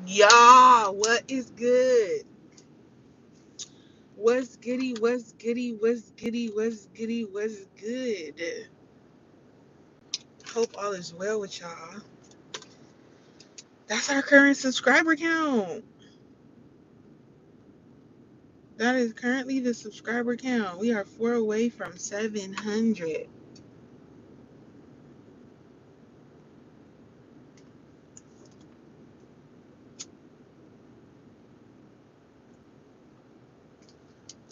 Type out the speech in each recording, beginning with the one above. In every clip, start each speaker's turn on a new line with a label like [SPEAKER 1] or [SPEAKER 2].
[SPEAKER 1] Y'all, what is good? What's goody? What's goody? What's goody? What's goody? What's good? Hope all is well with y'all. That's our current subscriber count. That is currently the subscriber count. We are 4 away from 700.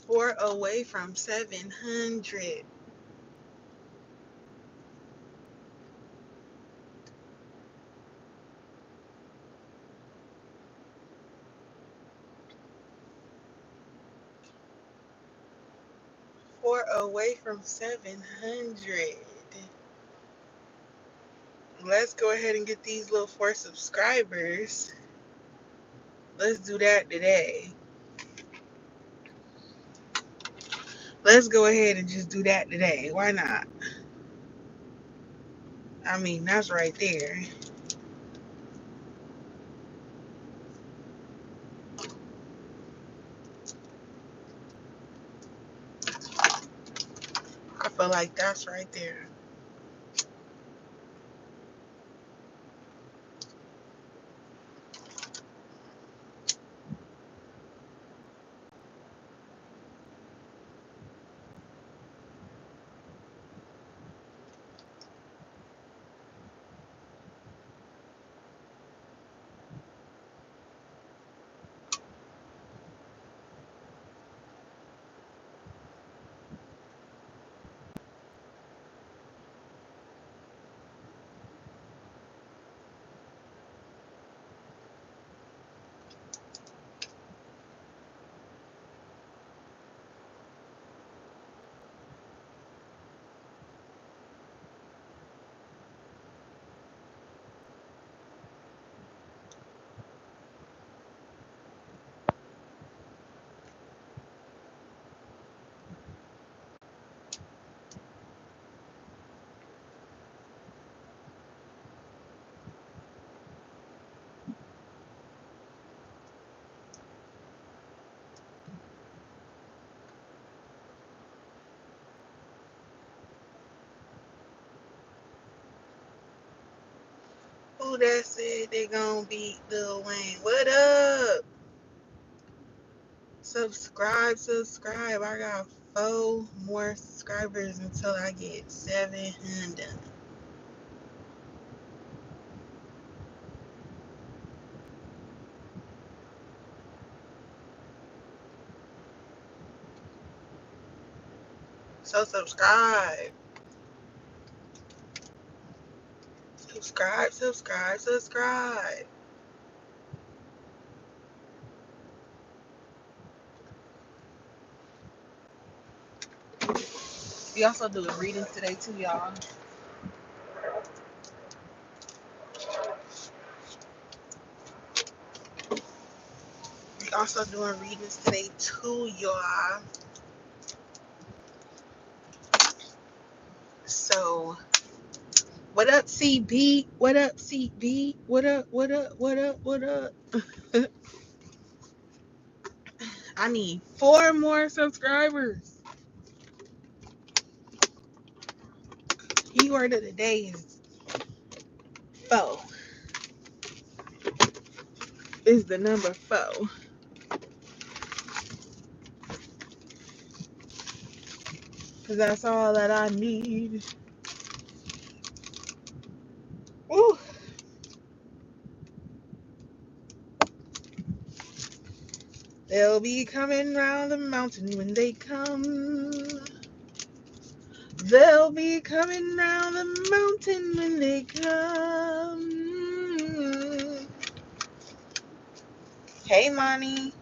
[SPEAKER 1] Four away from 700. Four away from 700. Let's go ahead and get these little 4 subscribers. Let's do that today. Let's go ahead and just do that today. Why not? I mean, that's right there. I feel like that's right there. Who that said they gonna beat Lil Wayne? What up? Subscribe. I got 4 more subscribers until I get 700. So subscribe. Subscribe. We also doing readings today too, y'all. We also doing readings today too, y'all. So, what up, CB? What up, CB? What up? I need 4 more subscribers. Keyword of the day is 4. Is the number 4. Because that's all that I need. Ooh. They'll be coming round the mountain when they come. They'll be coming round the mountain when they come. Hey, Money.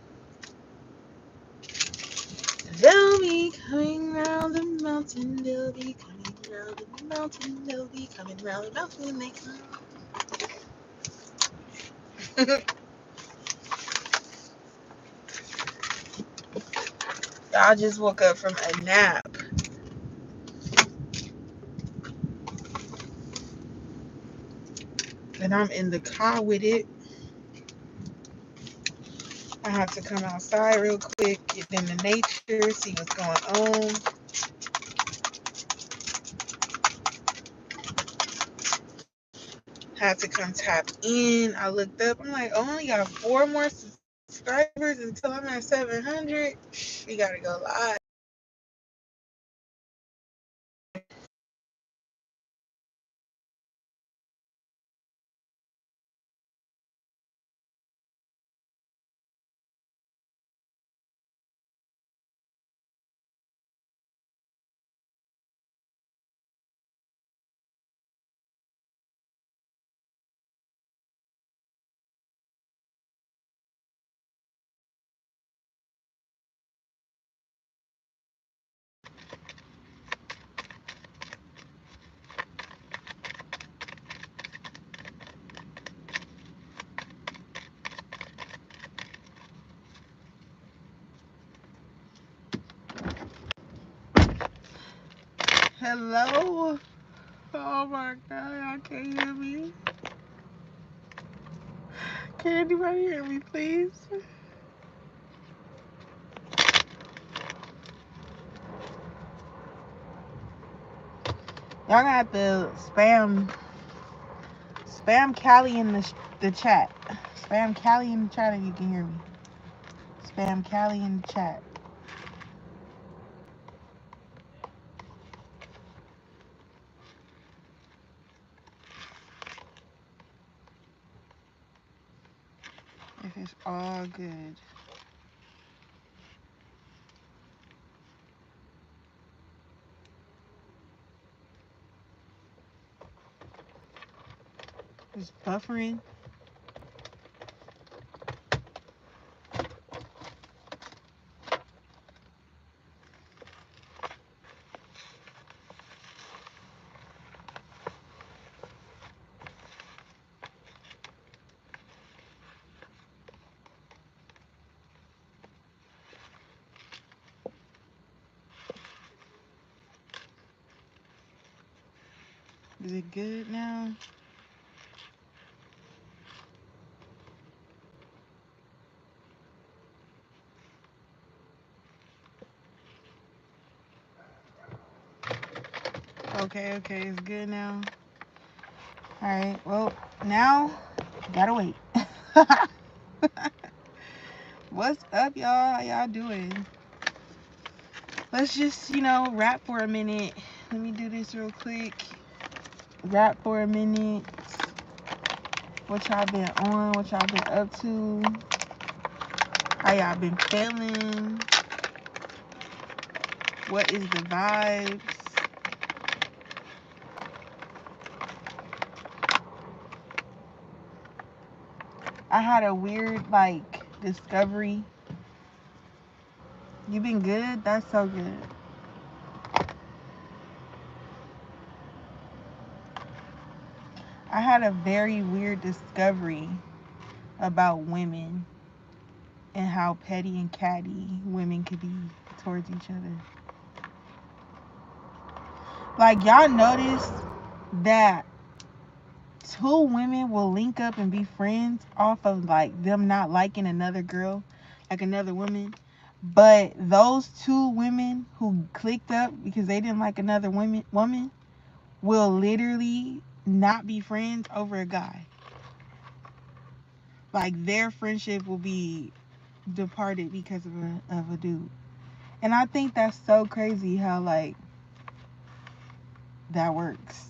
[SPEAKER 1] They'll be coming round the mountain. They'll be coming round the mountain. They'll be coming round the mountain when they come. I just woke up from a nap. And I'm in the car with it. had to come outside real quick, get in the nature, see what's going on. Had to come tap in. I looked up. I'm like, oh, I only got 4 more subscribers until I'm at 700. We gotta go live. Hello? Oh my god, y'all can't hear me. Can anybody hear me, please? Y'all got the spam Callie in the chat. Spam Callie in the chat if you can hear me. Spam Callie in the chat. If it's all good. It's buffering. Is it good now? Okay, it's good now. Alright, well, now, gotta wait. What's up, y'all? How y'all doing? Let's just, rap for a minute. Let me do this real quick. Rap for a minute. What y'all been on? What y'all been up to? How y'all been feeling? What is the vibes? I had a weird, discovery. You been good? That's so good. I had a very weird discovery about women and how petty and catty women could be towards each other. Like, y'all notice that 2 women will link up and be friends off of them not liking another girl, another woman, but those 2 women who clicked up because they didn't like another woman will literally not be friends over a guy. Their friendship will be departed because of a dude. And I think that's so crazy how that works.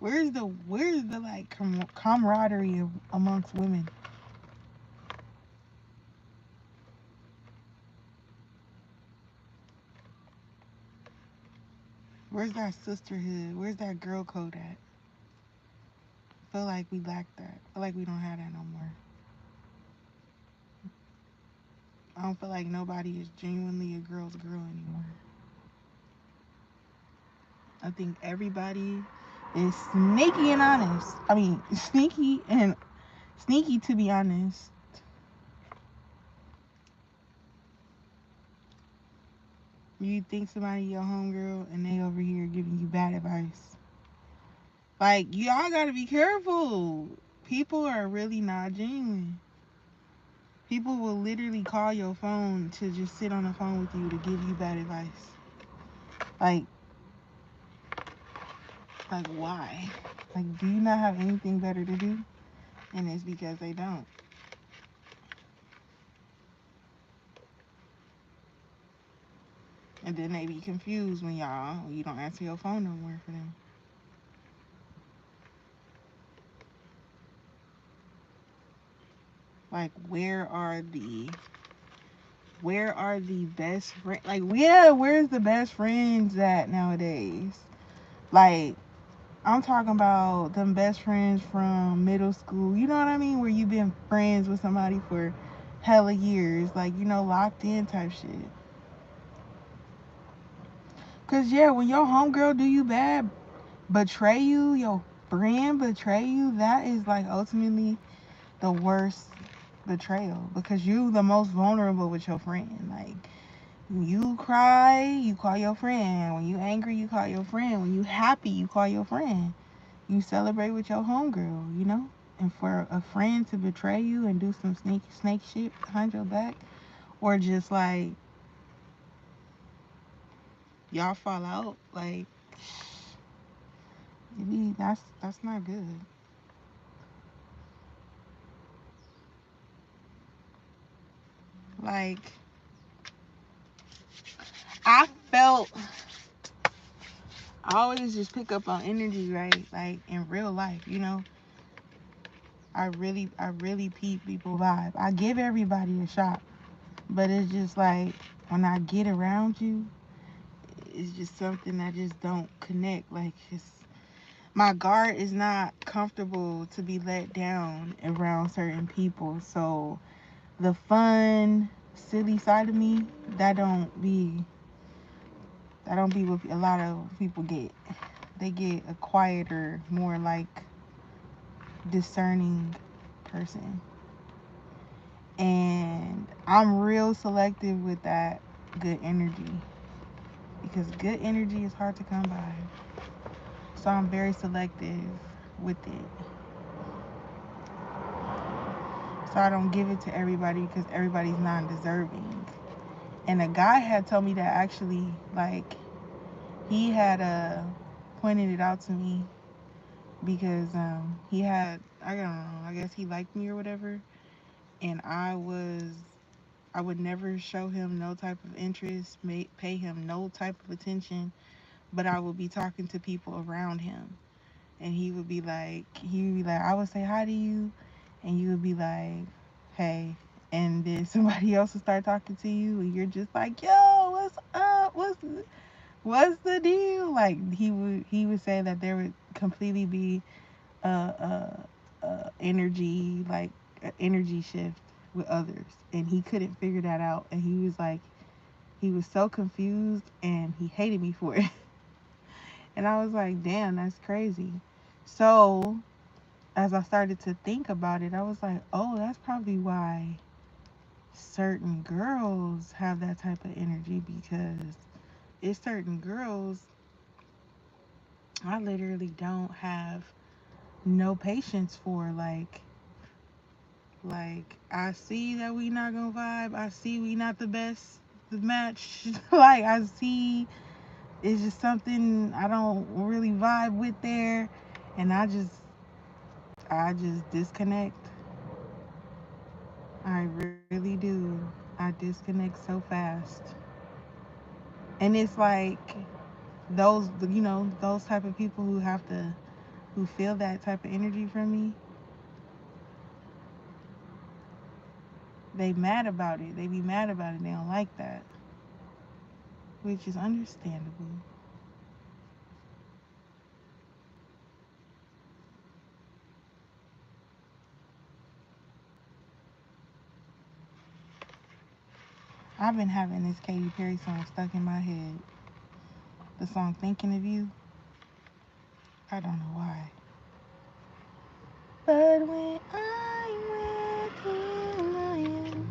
[SPEAKER 1] Where's the camaraderie amongst women? Where's that sisterhood? Where's that girl code at? I feel like we lack that. I feel like we don't have that no more. I don't feel like nobody is genuinely a girl's girl anymore. I think everybody is sneaky and honest. I mean, sneaky to be honest. You think somebody your homegirl and they over here giving you bad advice. Like, y'all gotta be careful. People are really not genuine. People will literally call your phone to just sit on the phone with you to give you bad advice. Like, why? Like, do you not have anything better to do? And it's because they don't. And then they be confused when you don't answer your phone no more for them. Like, where are the best friends? Like, yeah, where's the best friends at nowadays? Like, I'm talking about them best friends from middle school. You know what I mean? Where you've been friends with somebody for hella years. Like, locked in type shit. Cause yeah, when your homegirl do you bad, betray you, your friend betray you, that is like ultimately the worst betrayal. Because you the most vulnerable with your friend. Like, when you cry, you call your friend. When you angry, you call your friend. When you happy, you call your friend. You celebrate with your homegirl. And for a friend to betray you and do some snake shit behind your back, or just like y'all fall out, like that's not good. Like, I felt I always just pick up on energy, right? Like in real life. I really peep people vibe. I give everybody a shot. But it's just like when I get around you, it's just something that just don't connect. Like, my guard is not comfortable to be let down around certain people. So the fun, silly side of me, that don't be what a lot of people get. They get a quieter, more like discerning person. And I'm real selective with that good energy, because good energy is hard to come by. So I'm very selective with it. So I don't give it to everybody because everybody's not deserving. And a guy had told me that actually, like, he had pointed it out to me because he had, I don't know, I guess he liked me or whatever. And I would never show him no type of interest, pay him no type of attention, but I would be talking to people around him. And he would be like, I would say hi to you, and you would be like, hey. And then somebody else would start talking to you, and you're just like, yo, what's up? What's the deal? Like, he would say that there would completely be energy, like energy shift with others, and he couldn't figure that out. And he was so confused, and he hated me for it. And I was like, damn, that's crazy. So as I started to think about it, I was like, oh, that's probably why certain girls have that type of energy, because it's certain girls I literally don't have no patience for. Like, I see that we not gonna vibe. I see we not the best match. Like, I see it's just something I don't really vibe with there, and I just disconnect. I really do. I disconnect so fast. And it's like those type of people who feel that type of energy from me, they mad about it. They be mad about it. They don't like that, which is understandable. I've been having this Katy Perry song stuck in my head. The song Thinking of You. I don't know why. But when I'm with you, I am.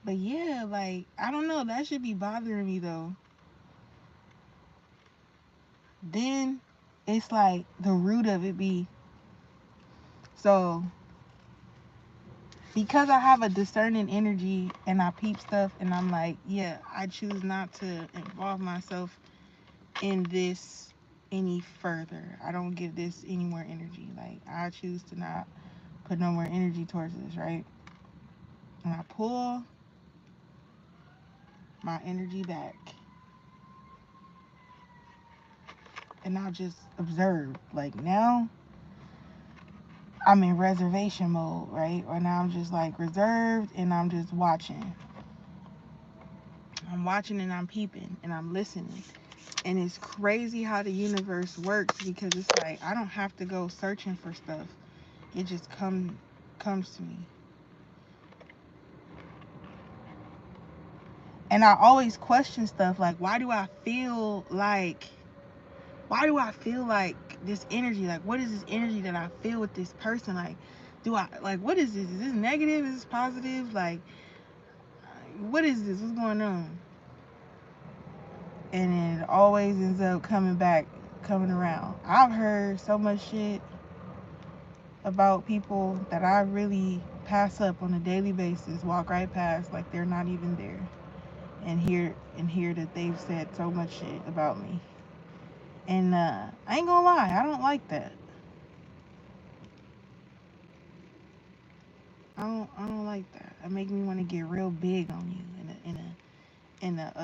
[SPEAKER 1] But yeah, like, I don't know. That should be bothering me, though. Then it's like the root of it be, so because I have a discerning energy and I peep stuff and I'm like, yeah, I choose not to involve myself in this any further. I don't give this any more energy. Like, I choose to not put no more energy towards this, right? And I pull my energy back and I just observe. Like, now I'm in reservation mode, right? Or now I'm just like reserved and I'm just watching. I'm watching and I'm peeping and I'm listening. And it's crazy how the universe works, because it's like I don't have to go searching for stuff. It just comes to me. And I always question stuff like, why do I feel like this energy? Like, what is this energy that I feel with this person? Like, what is this? Is this negative? Is this positive? Like, what is this? What's going on? And it always ends up coming around. I've heard so much shit about people that I really pass up on a daily basis, walk right past like they're not even there, and hear that they've said so much shit about me. And I ain't gonna lie, I don't like that. I don't like that. It make me want to get real big on you in a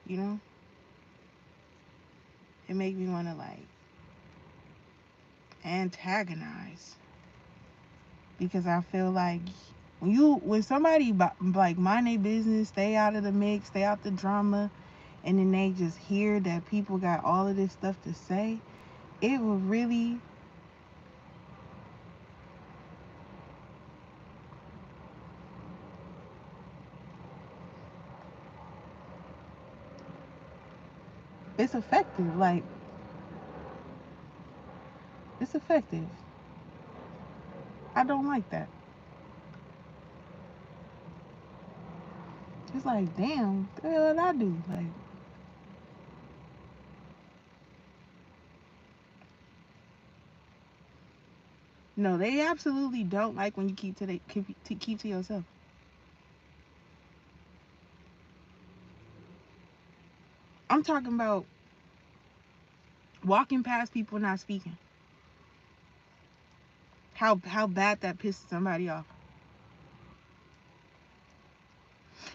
[SPEAKER 1] you know? It make me want to like antagonize, because I feel like when somebody like mind their business, stay out of the mix, stay out the drama, and then they just hear that people got all of this stuff to say, it will really it's effective. Like, it's effective. I don't like that. It's like, damn, what the hell did I do? Like, no, they absolutely don't like when you keep to yourself. I'm talking about walking past people not speaking. How bad that pisses somebody off.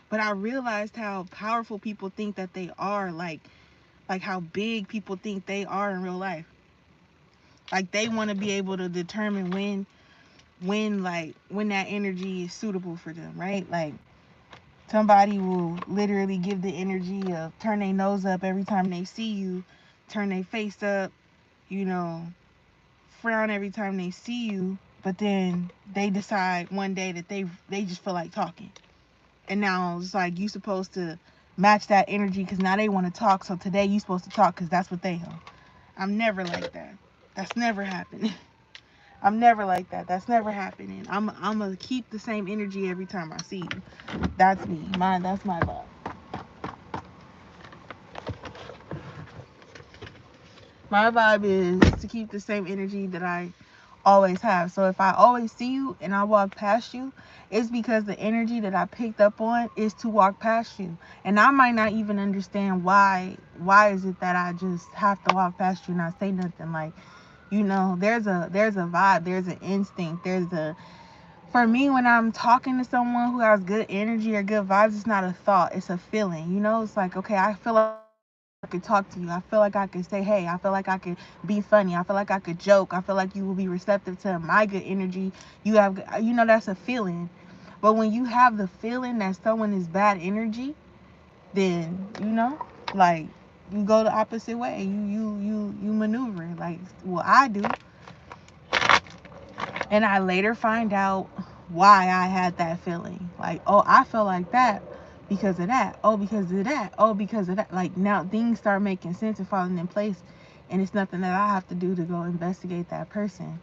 [SPEAKER 1] But I realized how powerful people think that they are, like how big people think they are in real life. Like, they want to be able to determine when that energy is suitable for them, right? Like, somebody will literally give the energy of turn their nose up every time they see you, turn their face up, you know, frown every time they see you, but then they decide one day that they just feel like talking. And now it's like you supposed to match that energy, because now they want to talk, so today you supposed to talk because that's what they know. I'm never like that. That's never happening. I'm never like that. That's never happening. I'm gonna keep the same energy every time I see you. That's me. That's my vibe. My vibe is to keep the same energy that I always have. So if I always see you and I walk past you, it's because the energy that I picked up on is to walk past you. And I might not even understand why is it that I just have to walk past you and not say nothing. Like, you know, there's a vibe, there's an instinct, for me, when I'm talking to someone who has good energy or good vibes, it's not a thought, it's a feeling. You know, it's like, okay, I feel like I could talk to you. I feel like I could say, hey, I feel like I could be funny. I feel like I could joke. I feel like you will be receptive to my good energy. That's a feeling. But when you have the feeling that someone is bad energy, then, like, you go the opposite way. You maneuver. Like, well, I do. And I later find out why I had that feeling. Like, oh, I feel like that because of that. Oh, because of that. Oh, because of that. Like, now things start making sense and falling in place. And it's nothing that I have to do to go investigate that person.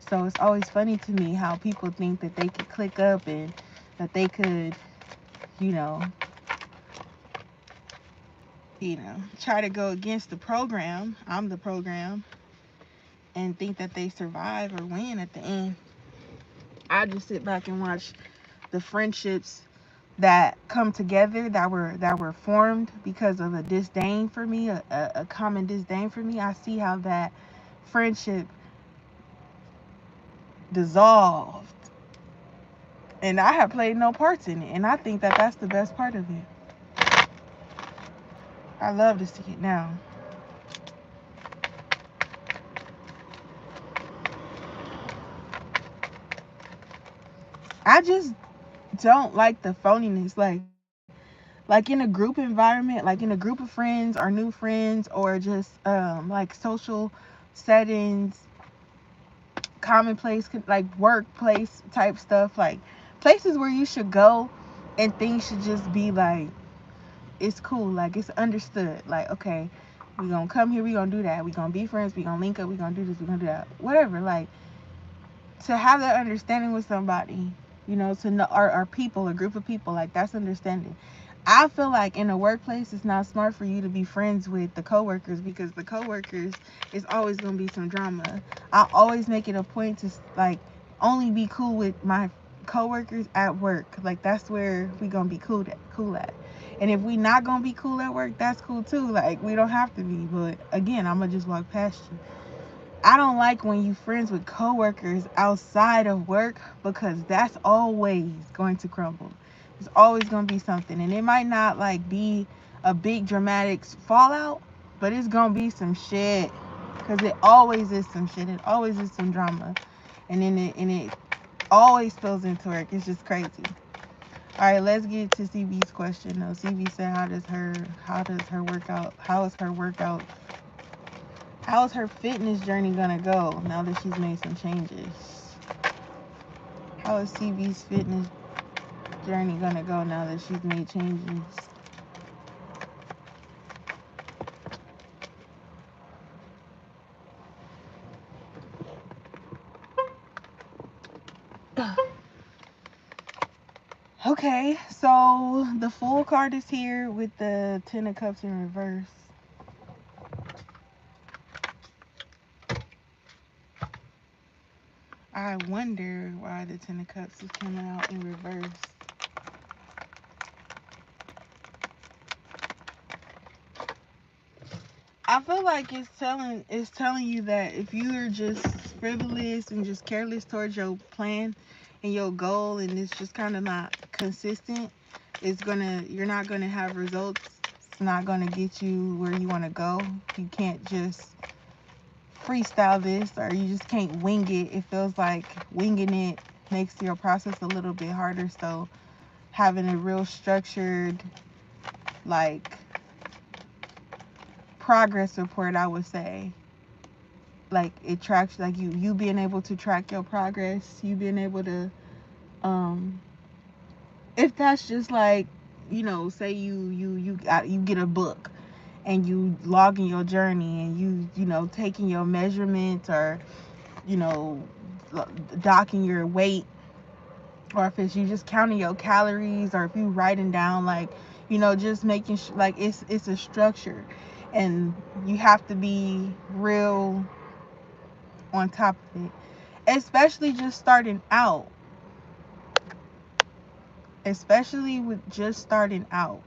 [SPEAKER 1] So it's always funny to me how people think that they can click up and that they could, you know, try to go against the program. I'm the program, and think that they survive or win at the end. I just sit back and watch the friendships that come together, that were formed because of a disdain for me, a common disdain for me. I see how that friendship dissolved, and I have played no parts in it, and I think that that's the best part of it. I love to see it now. I just don't like the phoniness, like in a group environment, like in a group of friends or new friends, or just like social settings, commonplace, like workplace type stuff, like places where you should go and things should just be like, it's cool, like it's understood, like, okay, we gonna come here, we gonna do that, we gonna be friends, we gonna link up, we gonna do this, we gonna do that, whatever. Like, to have that understanding with somebody, to know, or people, a group of people, like, that's understanding. I feel like in a workplace, it's not smart for you to be friends with the coworkers, because the coworkers is always gonna be some drama. I always make it a point to, like, only be cool with my coworkers at work. Like, that's where we gonna be cool at. And if we not gonna be cool at work, that's cool too. Like, we don't have to be. But again, I'm gonna just walk past you. I don't like when you friends with coworkers outside of work, because that's always going to crumble. There's always going to be something, and it might not like be a big dramatic fallout, but it's going to be some shit, because it always is some shit. It always is some drama, and then it always spills into work. It's just crazy. All right, let's get to CB's question though. CB said, how is her fitness journey gonna go now that she's made some changes? How is CB's fitness journey gonna go now that she's made changes? Okay, so the Fool card is here with the Ten of Cups in reverse. I wonder why the Ten of Cups is coming out in reverse. I feel like it's telling you that if you're just frivolous and just careless towards your plan and your goal, and it's just kind of not consistent, you're not gonna have results. It's not gonna get you where you want to go. You can't just freestyle this, or you just can't wing it. It feels like winging it makes your process a little bit harder. So having a real structured, like, progress report, I would say, like, it tracks, like, you being able to track your progress, you being able to, if that's just like, say you get a book and you logging your journey, and you taking your measurements, or docking your weight, or if it's you just counting your calories, or if you writing down, like, just making like it's a structure, and you have to be real on top of it, especially just starting out, especially with just starting out.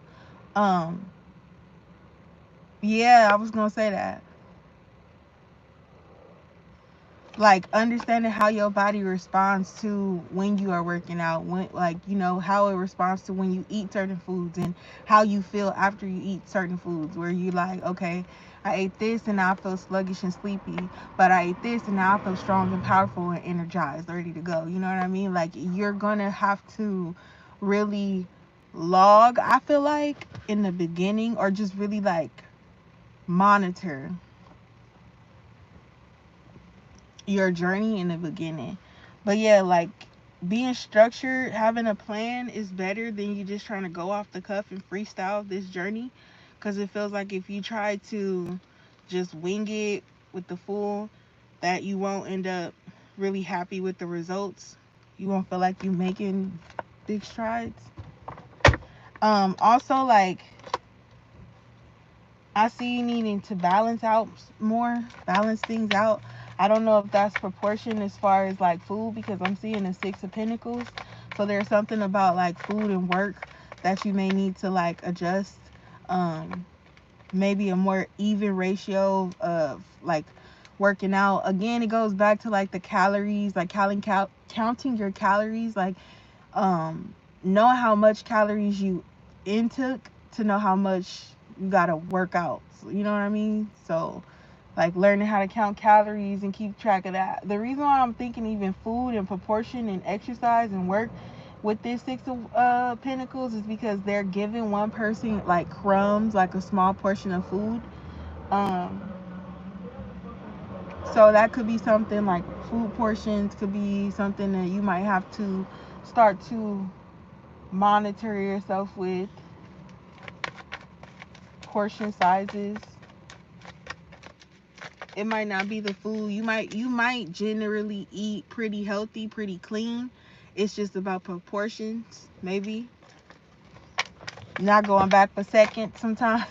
[SPEAKER 1] Yeah, I was gonna say that. Like, understanding how your body responds to when you are working out, when, like, how it responds to when you eat certain foods, and how you feel after you eat certain foods, where you like, okay, I ate this and now I feel sluggish and sleepy, but I ate this and now I feel strong and powerful and energized, ready to go. You know what I mean? Like, you're gonna have to really log, I feel like, in the beginning, or just really like monitor your journey in the beginning. But yeah, like, being structured, having a plan is better than you just trying to go off the cuff and freestyle this journey, because it feels like if you try to just wing it with the Fool, that you won't end up really happy with the results. You won't feel like you're making big strides. Also, like, I see you needing to balance out more, balance things out. I don't know if that's proportion as far as like food, because I'm seeing the Six of Pentacles. So there's something about like food and work that you may need to like adjust. Maybe a more even ratio of like working out. Again, it goes back to like the calories, like counting your calories, like know how much calories you intook to know how much you gotta work out. You know what I mean? So like learning how to count calories and keep track of that. The reason why I'm thinking even food and proportion and exercise and work with this Six of Pentacles is because they're giving one person like crumbs, like a small portion of food. So that could be something like food portions, could be something that you might have to start to monitor yourself with. Portion sizes. It might not be the food. You might generally eat pretty healthy, pretty clean. It's just about proportions, maybe. Not going back for second sometimes.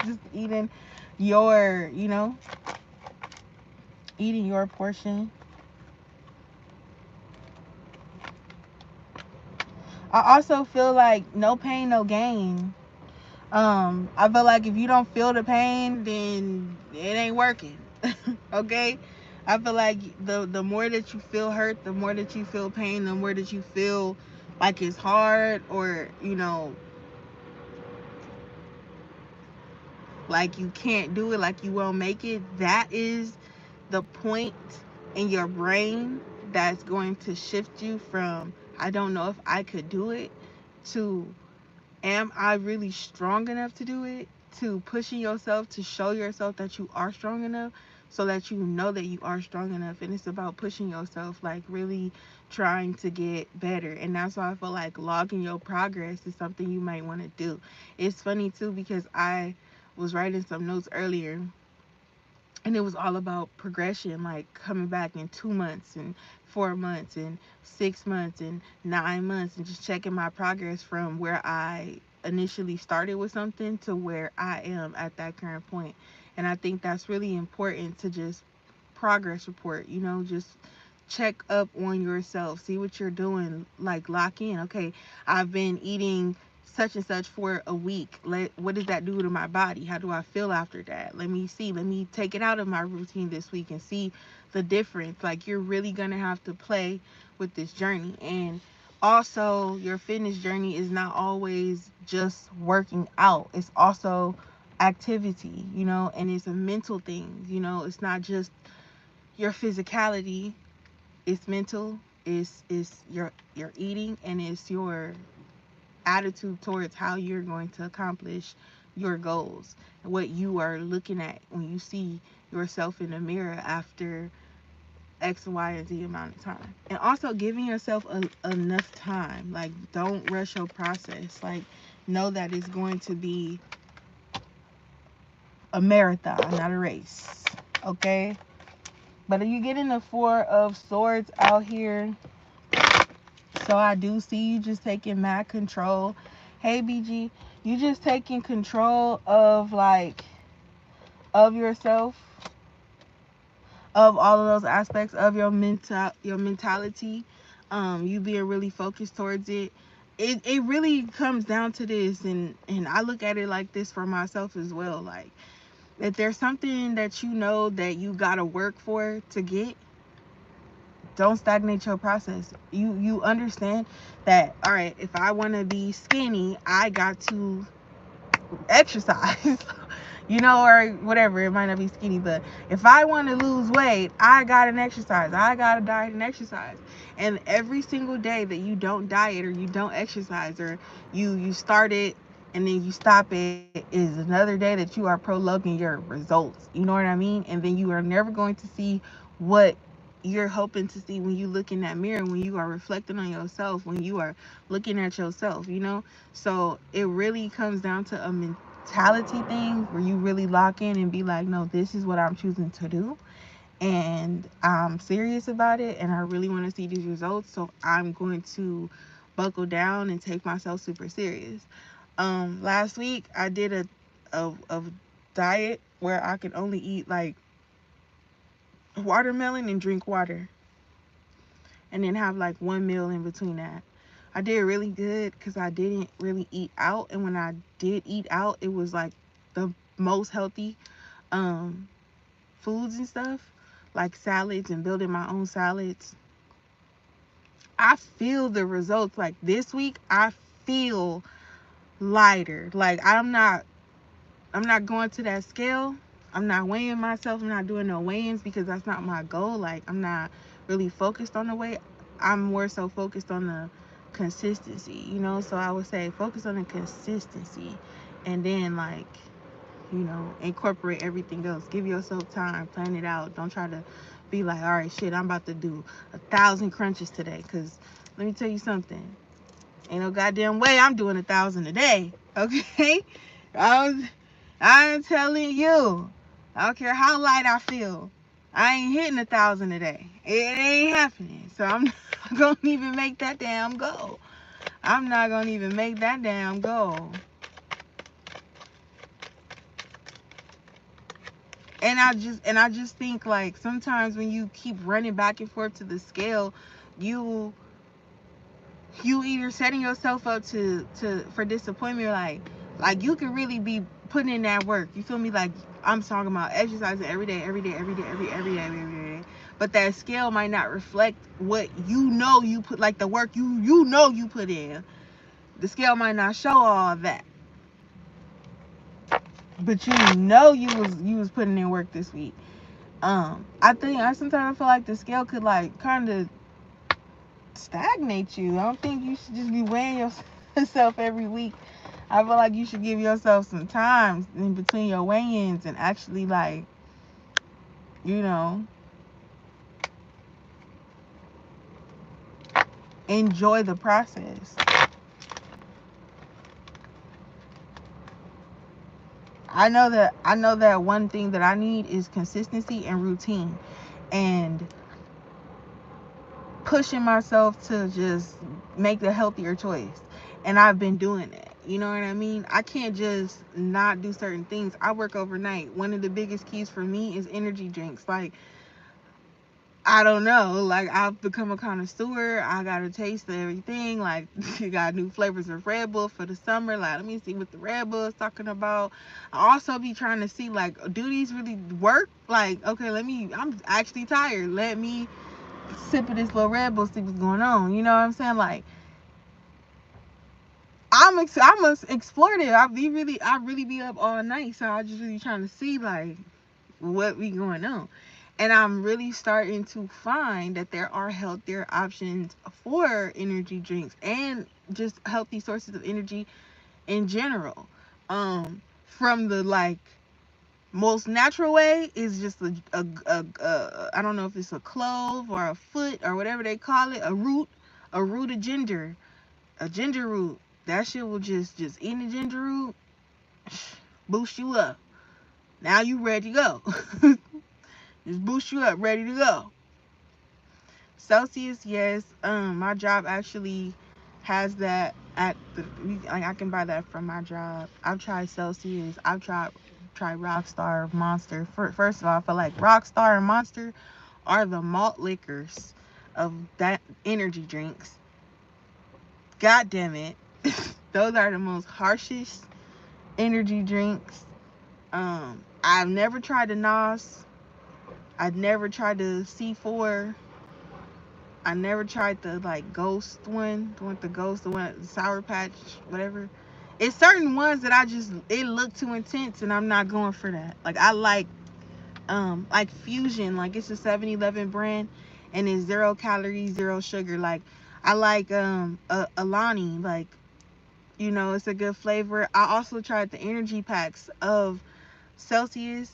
[SPEAKER 1] Just eating your, eating your portion. I also feel like no pain, no gain. I feel like if you don't feel the pain, then it ain't working. Okay? I feel like the more that you feel hurt, the more that you feel pain, the more that you feel like it's hard, or like you can't do it, like you won't make it, that is the point in your brain that's going to shift you from I don't know if I could do it to am I really strong enough to do it, to pushing yourself to show yourself that you are strong enough, so that you know that you are strong enough. And it's about pushing yourself, like really trying to get better. And that's why I feel like logging your progress is something you might want to do. It's funny too, because I was writing some notes earlier, and it was all about progression, like coming back in 2 months and 4 months and 6 months and 9 months, and just checking my progress from where I initially started with something to where I am at that current point. And I think that's really important, to just progress report, just check up on yourself, see what you're doing, like lock in. Okay, I've been eating such and such for a week. What does that do to my body? How do I feel after that? Let me take it out of my routine this week and see the difference. Like, you're really gonna have to play with this journey. And also, your fitness journey is not always just working out. It's also activity, and it's a mental thing. It's not just your physicality, it's mental, it's your eating, and it's your attitude towards how you're going to accomplish your goals, what you are looking at when you see yourself in the mirror after X, Y, and Z amount of time. And also giving yourself enough time. Like, don't rush your process. Like, know that it's going to be a marathon, not a race. Okay? But you getting the Four of Swords out here. So I do see you just taking mad control. Hey, BG, you just taking control of, like, of yourself, of all of those aspects of your mentality. You being really focused towards it. It really comes down to this, and I look at it like this for myself as well. Like, if there's something that you know that you gotta work for to get, don't stagnate your process. You understand that, all right, if I want to be skinny, I got to exercise. Or whatever. It might not be skinny, but if I want to lose weight, I got to exercise. I got to diet and exercise. And every single day that you don't diet or you don't exercise, or you start it and then you stop it, is another day that you are prolonging your results. You know what I mean? And then you are never going to see what you're hoping to see when you look in that mirror, when you are reflecting on yourself, when you are looking at yourself, So it really comes down to a mentality thing, where you really lock in and be like, no, this is what I'm choosing to do, and I'm serious about it, and I really want to see these results, so I'm going to buckle down and take myself super serious. Last week I did a diet where I could only eat like watermelon and drink water, and then have like one meal in between that. I did really good because I didn't really eat out, and when I did eat out, it was like the most healthy foods and stuff, like salads and building my own salads. I feel the results. Like this week I feel lighter. Like I'm not going to that scale. I'm not weighing myself. I'm not doing no weigh-ins because that's not my goal. Like I'm not really focused on the weight. I'm more so focused on the consistency, you know. So I would say focus on the consistency, and then like, you know, incorporate everything else. Give yourself time, plan it out. Don't try to be like, all right, shit, I'm about to do 1,000 crunches today, because let me tell you something, ain't no goddamn way I'm doing 1,000 a day. Okay, I'm telling you, I don't care how light I feel, I ain't hitting 1,000 a day. It ain't happening. So I'm not gonna even make that damn goal. I'm not gonna even make that damn goal. And I just think like sometimes when you keep running back and forth to the scale, you either setting yourself up for disappointment, like you can really be putting in that work. You feel me? Like I'm talking about exercising every day, but that scale might not reflect what you know you put, like the work you know you put in. The scale might not show all of that, but you know you was putting in work this week. I think I sometimes feel like the scale could like kind of stagnate you. I don't think you should just be weighing yourself every week. I feel like you should give yourself some time in between your weigh-ins and actually, like, you know, enjoy the process. I know that one thing that I need is consistency and routine, and pushing myself to just make the healthier choice. And I've been doing it. You know what I mean? I can't just not do certain things. I work overnight. One of the biggest keys for me is energy drinks. Like, I don't know. Like, I've become a connoisseur. I got a taste of everything. Like, you got new flavors of Red Bull for the summer. Like, let me see what the Red Bull is talking about. I also be trying to see, like, do these really work? Like, okay, I'm actually tired. Let me sip of this little Red Bull, see what's going on. You know what I'm saying? Like, I'm explorative. I really be up all night, so I just really trying to see like what be going on. And I'm really starting to find that there are healthier options for energy drinks and just healthy sources of energy in general. From the like most natural way is just a I don't know if it's a clove or a foot or whatever they call it, a root of ginger, a ginger root. That shit will just eating a ginger root boost you up. Now you ready to go. Just boost you up, ready to go. Celsius, yes. My job actually has that at the. I can buy that from my job. I've tried Celsius. I've tried Rockstar, Monster. First of all, I feel like Rockstar and Monster are the malt liquors of that energy drinks. God damn it. Those are the most harshest energy drinks. I've never tried the NOS. I've never tried the C4. I never tried the like ghost one, the one Sour Patch, whatever. It's certain ones that it looked too intense and I'm not going for that. Like I like Fusion, like it's a 7-Eleven brand and it's 0 calories, 0 sugar. Like I like Alani, like, you know, it's a good flavor. I also tried the energy packs of Celsius.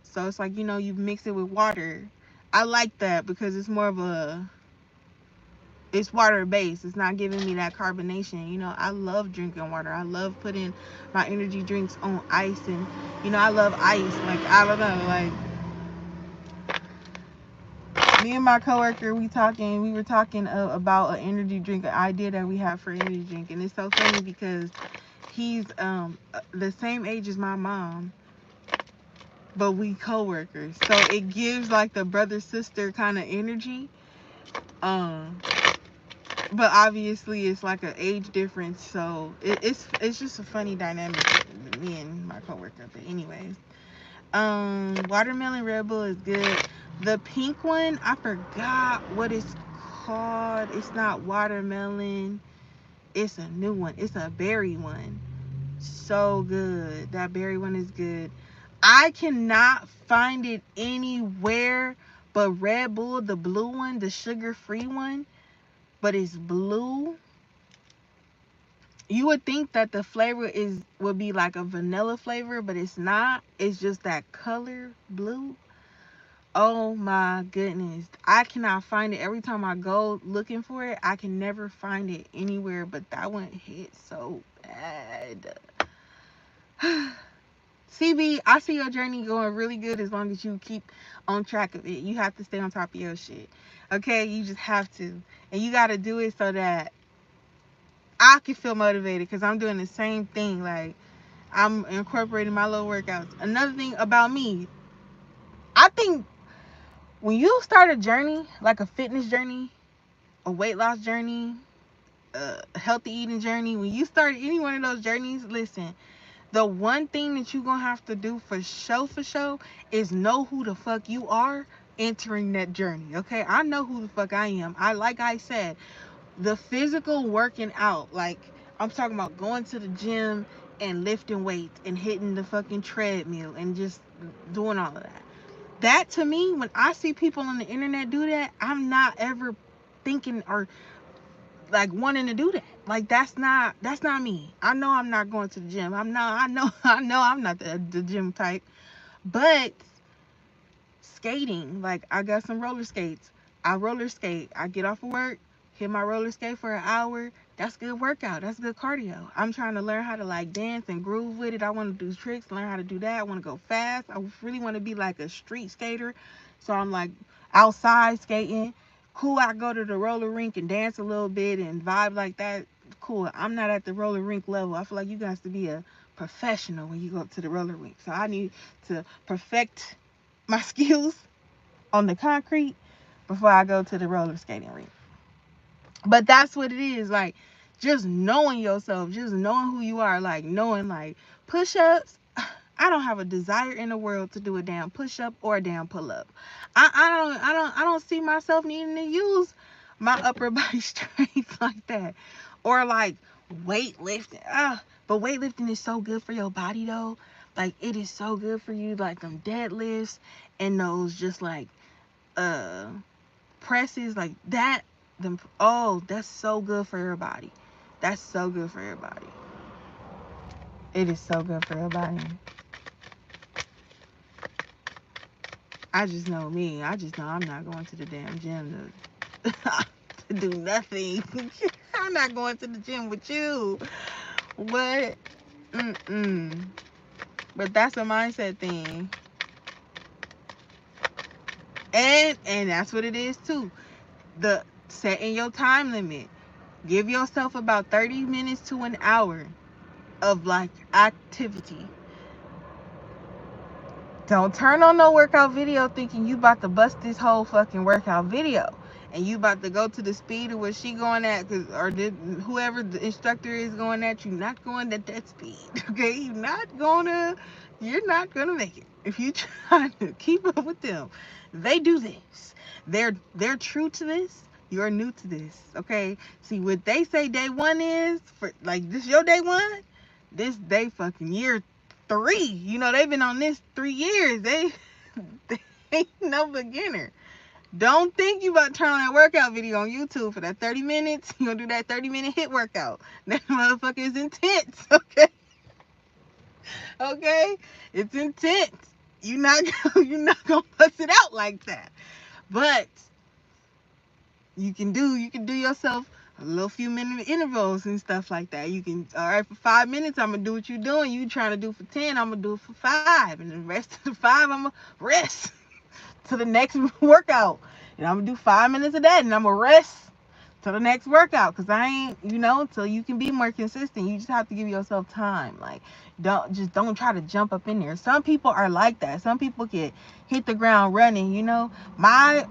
[SPEAKER 1] So it's like, you know, you mix it with water. I like that because it's more of it's water based. It's not giving me that carbonation. You know, I love drinking water. I love putting my energy drinks on ice, and you know, I love ice. Like, I don't know, like Me and my coworker, we were talking about an energy drink, an idea that we have for energy drink. And it's so funny because he's the same age as my mom, but we coworkers. So it gives like the brother sister kind of energy. But obviously it's like an age difference, so it's just a funny dynamic with me and my coworker. But anyways, watermelon Red Bull is good. The pink one, I forgot what it's called. It's not watermelon. It's a new one. It's a berry one. So good. That berry one is good. I cannot find it anywhere but Red Bull, the blue one, the sugar-free one, but it's blue. You would think that the flavor would be like a vanilla flavor, but it's not. It's just that color blue. Oh my goodness. I cannot find it. Every time I go looking for it, I can never find it anywhere, but that one hit so bad. CB, I see your journey going really good as long as you keep on track of it. You have to stay on top of your shit. Okay? You just have to. And you got to do it so that I can feel motivated, because I'm doing the same thing. Like, I'm incorporating my little workouts. Another thing about me, I think when you start a journey, like a fitness journey, a weight loss journey, a healthy eating journey, when you start any one of those journeys, listen, the one thing that you're going to have to do for sure is know who the fuck you are entering that journey, okay? I know who the fuck I am. Like I said, the physical working out, like I'm talking about going to the gym and lifting weights and hitting the fucking treadmill and just doing all of that. That to me, when I see people on the internet do that, I'm not ever thinking or like wanting to do that. Like that's not me. I know I'm not going to the gym. I know I'm not the gym type. But skating, like I got some roller skates. I roller skate. I get off of work, hit my roller skate for an hour. That's good workout. That's good cardio. I'm trying to learn how to like dance and groove with it. I want to do tricks, learn how to do that. I want to go fast. I really want to be like a street skater. So I'm like outside skating. Cool, I go to the roller rink and dance a little bit and vibe like that. Cool. I'm not at the roller rink level. I feel like you guys to be a professional when you go to the roller rink. So I need to perfect my skills on the concrete before I go to the roller skating rink. But that's what it is. Like, just knowing yourself, just knowing who you are, like knowing like push-ups. I don't have a desire in the world to do a damn push-up or a damn pull-up. I don't see myself needing to use my upper body strength like that. Or like weightlifting. But weightlifting is so good for your body though. Like it is so good for you, like them deadlifts and those just like presses like that. That's so good for your body. That's so good for your body. It is so good for your body. I just know me. I just know I'm not going to the damn gym to do nothing. I'm not going to the gym with you. What? But that's a mindset thing. And that's what it is too. The setting your time limit. Give yourself about 30 minutes to an hour of like activity. Don't turn on no workout video thinking you about to bust this whole fucking workout video and you about to go to the speed of what she going at, whoever the instructor is going at. You not going at that speed, okay? You're not gonna make it if you try to keep up with them. They do this. They're true to this. You're new to this, okay? See what they say day one is for, like, this your day one. This day fucking year 3. You know, they've been on this 3 years. They ain't no beginner. Don't think you about to turn on that workout video on YouTube for that 30 minutes. You're gonna do that 30-minute hit workout. That motherfucker is intense, okay? Okay? It's intense. You're not gonna bust it out like that. But you can do yourself a little few minute intervals and stuff like that. You can, all right, for 5 minutes, I'm going to do what you're doing. You trying to do for 10, I'm going to do it for 5. And the rest of the 5, I'm going to rest to the next workout. And I'm gonna do 5 minutes of that, and I'm gonna rest till the next workout, because I ain't, till you can be more consistent, you just have to give yourself time. Like, don't try to jump up in there. Some people are like that. Some people can hit the ground running. My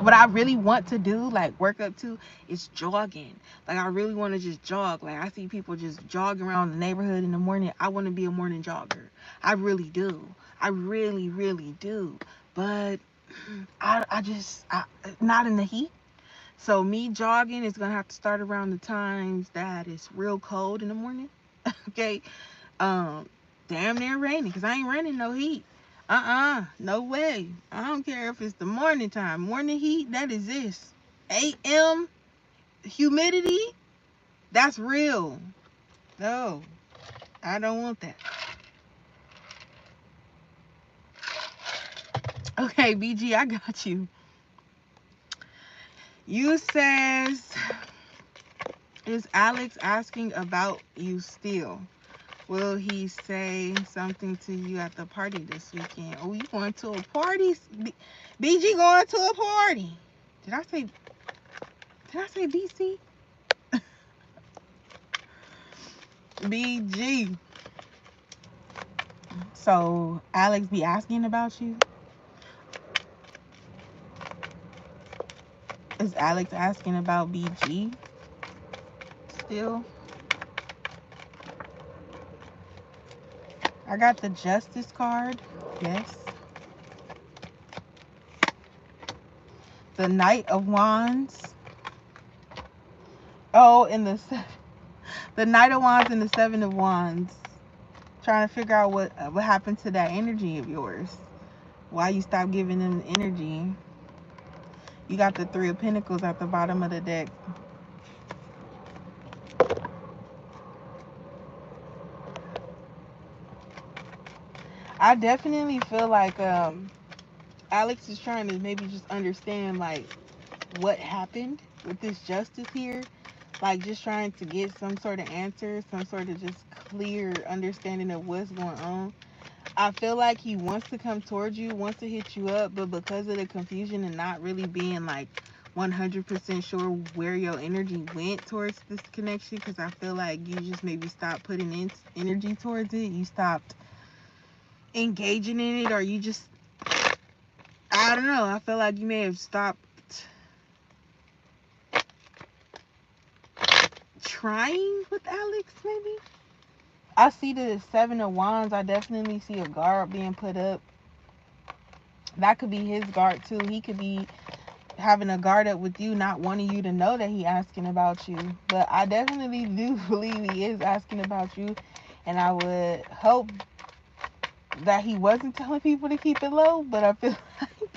[SPEAKER 1] what I really want to do, like work up to, is jogging. Like, I really want to just jog. Like, I see people just jogging around the neighborhood in the morning. I want to be a morning jogger. I really do. I really, really do. But I just not in the heat. So me jogging is gonna have to start around the times that it's real cold in the morning. Okay. Damn near raining, because I ain't running no heat. No way. I don't care if it's the morning time. Morning heat, that exists. 8 a.m. humidity, that's real. No, I don't want that. Okay, BG, I got you. You says, is Alex asking about you still? Will he say something to you at the party this weekend? Oh, you going to a party? BG going to a party. Did I say BC? BG. So Alex be asking about you? Is Alex asking about BG still? I got the Justice card. Yes. The Knight of Wands. Oh, and the Knight of Wands and the Seven of Wands. Trying to figure out what happened to that energy of yours. Why you stopped giving them energy. You got the Three of Pentacles at the bottom of the deck. I definitely feel like Alex is trying to maybe just understand like what happened with this Justice here. Like, just trying to get some sort of answer, some sort of just clear understanding of what's going on. I feel like he wants to come towards you, wants to hit you up, but because of the confusion and not really being like 100% sure where your energy went towards this connection, because I feel like you just maybe stopped putting in energy towards it. You stopped engaging in it, or you just, I don't know. I feel like you may have stopped trying with Alex, maybe. I see the Seven of Wands. I definitely see a guard being put up. That could be his guard too. He could be having a guard up with you, not wanting you to know that he asking about you. But I definitely do believe he is asking about you, and I would hope that he wasn't telling people to keep it low. But I feel like,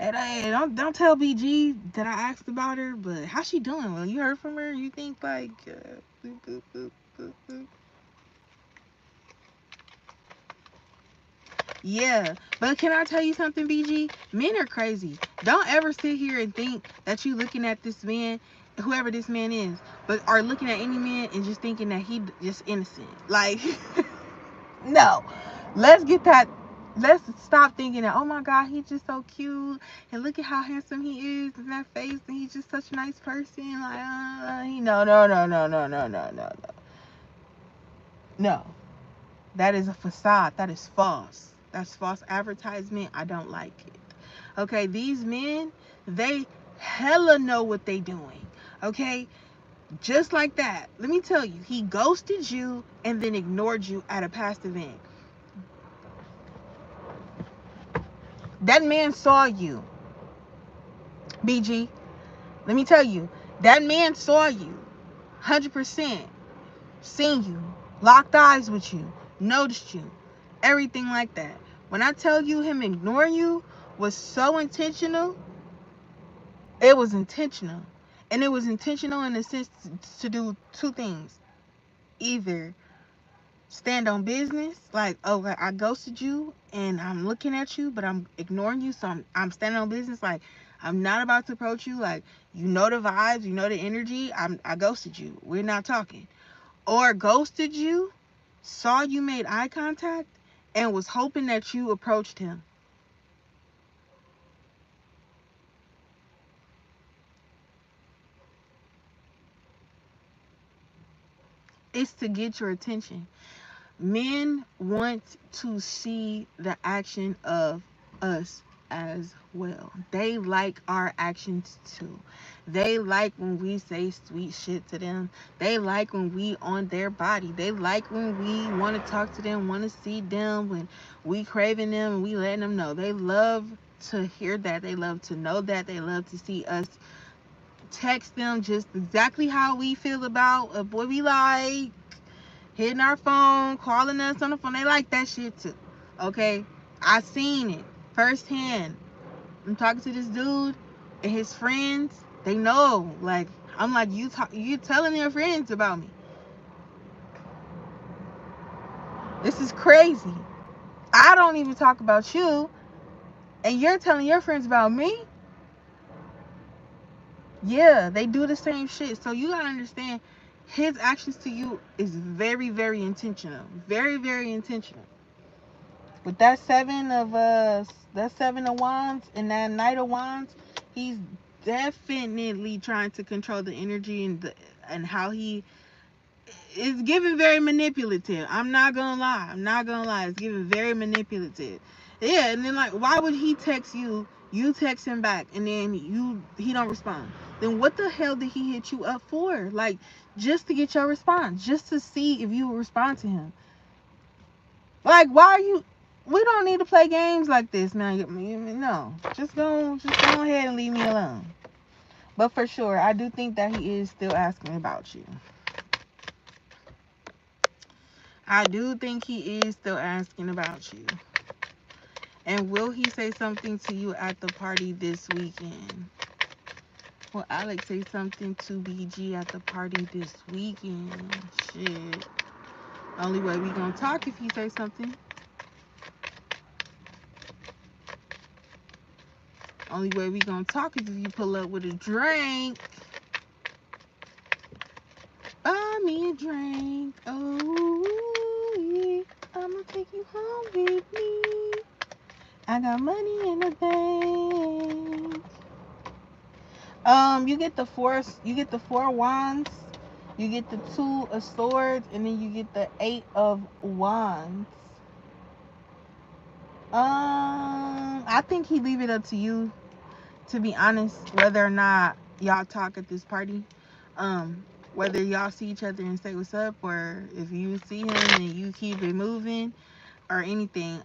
[SPEAKER 1] and don't tell BG that I asked about her. But how's she doing? Well, you heard from her. You think like boop, boop, boop, boop, boop. Yeah, but can I tell you something, BG? Men are crazy. Don't ever sit here and think that you looking at this man, whoever this man is, but are looking at any man and just thinking that he just innocent. Like, no. Let's stop thinking that, oh my God, he's just so cute, and look at how handsome he is, and that face, and he's just such a nice person. Like, no. No. That is a facade. That is false. That's false advertisement. I don't like it. Okay, these men, they hella know what they doing. Okay, just like that. Let me tell you, he ghosted you and then ignored you at a past event. That man saw you, BG. Let me tell you, that man saw you, 100%. Seen you, locked eyes with you, noticed you, everything like that. When I tell you him ignoring you was so intentional, it was intentional. And it was intentional in the sense to do two things. Either stand on business, like, oh, I ghosted you and I'm looking at you, but I'm ignoring you, so I'm standing on business, like, I'm not about to approach you, like, you know the vibes, you know the energy, I ghosted you, we're not talking. Or ghosted you, saw you made eye contact, and was hoping that you approached him. It's to get your attention. Men want to see the action of us as well. They like our actions too. They like when we say sweet shit to them. They like when we on their body. They like when we want to talk to them, want to see them, when we craving them and we letting them know. They love to hear that. They love to know that. They love to see us text them just exactly how we feel about a boy we like, hitting our phone, calling us on the phone. They like that shit too. Okay? I seen it firsthand. I'm talking to this dude and his friends. They know. Like, I'm like, you telling your friends about me. This is crazy. I don't even talk about you, and you're telling your friends about me. Yeah, they do the same shit. So you gotta understand, his actions to you is very, very intentional. Very, very intentional. With that seven of wands and that knight of wands, he's definitely trying to control the energy and how he is giving very manipulative. I'm not gonna lie. It's giving very manipulative. Yeah, and then like, why would he text you? You text him back, and then he don't respond. Then what the hell did he hit you up for? Like, just to get your response, just to see if you would respond to him. Like, why are you? We don't need to play games like this, man. No, just go ahead and leave me alone. But for sure, I do think that he is still asking about you. I do think he is still asking about you. And will he say something to you at the party this weekend? Will Alex say something to BG at the party this weekend? Shit. Only way we gonna talk if he say something. Only way we gonna talk is if you pull up with a drink. Buy me a drink. Oh, yeah. I'ma take you home with me. I got money in the bank. You get the four wands, you get the 2 of swords, and then you get the 8 of wands. I think he leave it up to you, to be honest, whether or not y'all talk at this party. Whether y'all see each other and say what's up, or if you see him and you keep it moving, or anything.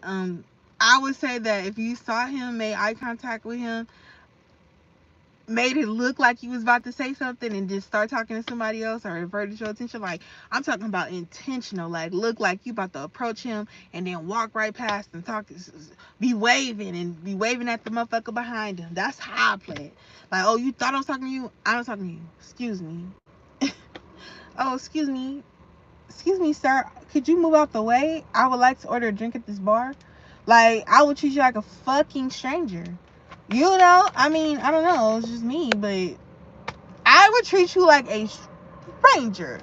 [SPEAKER 1] I would say that if you saw him, made eye contact with him, made it look like you was about to say something, and just start talking to somebody else, or diverted your attention, like, I'm talking about intentional, like, look like you about to approach him and then walk right past and be waving at the motherfucker behind him. That's how I play it. Like, oh, you thought I was talking to you? I was talking to you. Excuse me. Oh, excuse me, sir, could you move out the way? I would like to order a drink at this bar. Like, I would treat you like a fucking stranger. You know? I mean, I don't know. It's just me, but I would treat you like a stranger.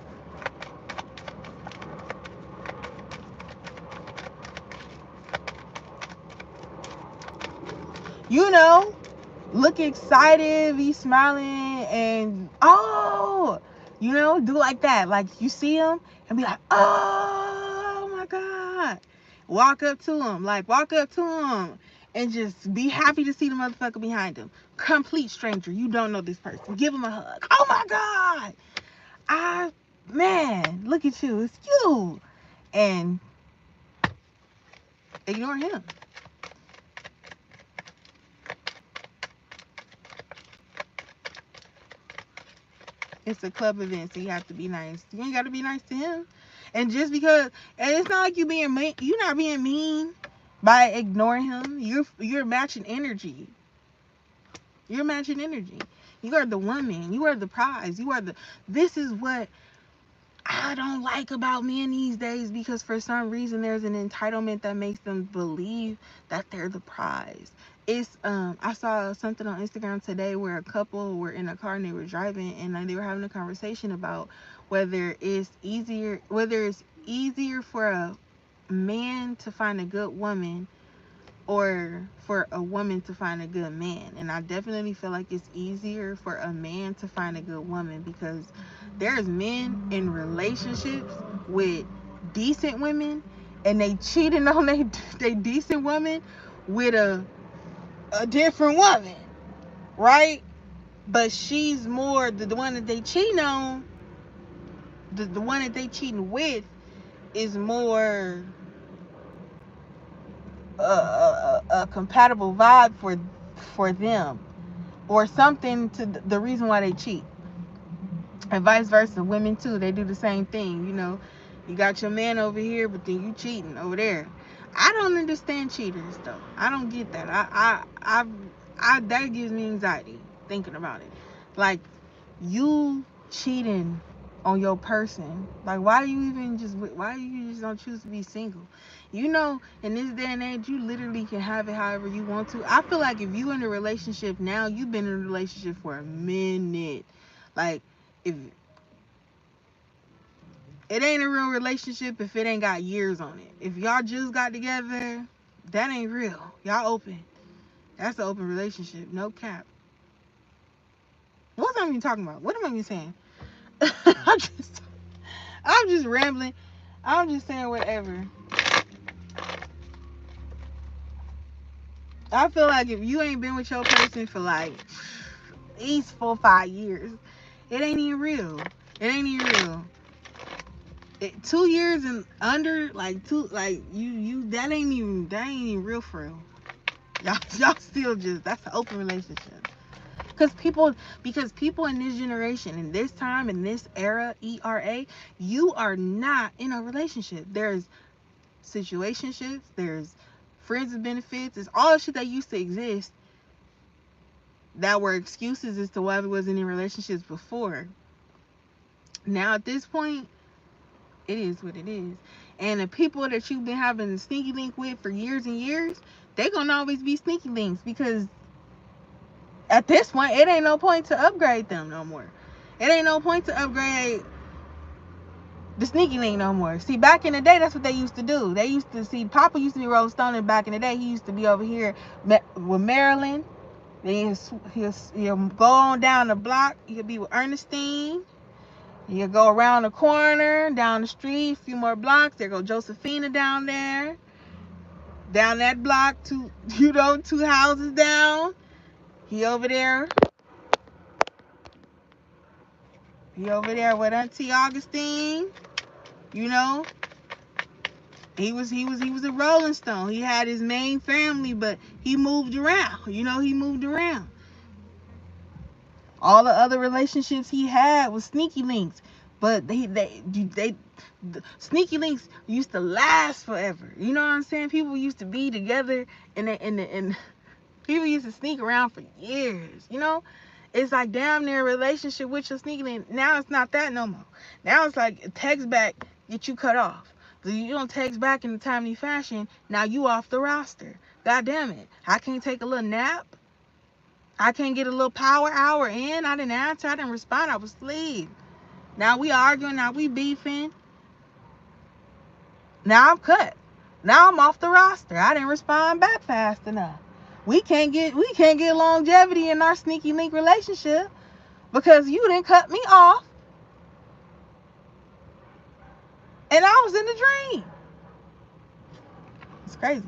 [SPEAKER 1] You know? Look excited, be smiling, and you know, do like that. Like, you see him and be like, oh my God. Walk up to him and just be happy to see the motherfucker behind him. Complete stranger. You don't know this person. Give him a hug. Oh my God. Man, look at you. It's you. And ignore him. It's a club event, so you have to be nice. You ain't got to be nice to him. And just because, and it's not like you being mean. You're not being mean by ignoring him. You're matching energy. You're matching energy. You are the woman. You are the prize. This is what I don't like about men these days, because for some reason there's an entitlement that makes them believe that they're the prize. It's I saw something on Instagram today where a couple were in a car and they were driving, and they were having a conversation about whether it's easier for a man to find a good woman or for a woman to find a good man. And I definitely feel like it's easier for a man to find a good woman, because there's men in relationships with decent women and they cheating on they decent woman with a different woman, right? But she's more the one that they cheating on, the one that they cheating with is more a compatible vibe for them, or something to the reason why they cheat. And vice versa, women too, they do the same thing. You know, you got your man over here, but then you cheating over there. I don't understand cheaters though. I don't get that. I that gives me anxiety thinking about it. Like, you cheating on your person. Like, why you just don't choose to be single? You know, in this day and age, you literally can have it however you want to. I feel like if you in a relationship now, you've been in a relationship for a minute. Like, if it ain't a real relationship if it ain't got years on it. If y'all just got together, that ain't real. Y'all open. That's an open relationship. No cap. What am I even talking about? What am I even saying? I'm just rambling. I'm just saying whatever. I feel like if you ain't been with your person for like at least 4 or 5 years, it ain't even real. It ain't even real. 2 years and under, like you that ain't even real for real. Y'all still just, that's an open relationship. Because people in this generation, in this time, in this era, you are not in a relationship. There's situationships, there's friends with benefits, it's all the shit that used to exist that were excuses as to why we wasn't in relationships before. Now at this point, it is what it is. And the people that you've been having a sneaky link with for years and years, they gonna always be sneaky links, because at this point, it ain't no point to upgrade them no more. It ain't no point to upgrade the sneaky link no more. See, back in the day, that's what they used to do. They used to see Papa used to be Rolling Stone, and back in the day, he used to be over here with Marilyn. Then he'll go on down the block. He'll be with Ernestine. He'll go around the corner, down the street, a few more blocks. There go Josephina down there. Down that block, 2 houses down. He over there. He over there with Auntie Augustine. You know, he was a Rolling Stone. He had his main family, but he moved around. You know, he moved around. All the other relationships he had was sneaky links, but they sneaky links used to last forever. You know what I'm saying? People used to be together, and people used to sneak around for years. You know, it's like damn near a relationship with your sneaky link. Now it's not that no more. Now it's like text back, get you cut off. So you don't text back in a timely fashion, now you off the roster. God damn it. I can't take a little nap. I can't get a little power hour in. I didn't answer. I didn't respond. I was asleep. Now we arguing. Now we beefing. Now I'm cut. Now I'm off the roster. I didn't respond back fast enough. We can't get longevity in our sneaky link relationship because you didn't cut me off and I was in the dream. It's crazy.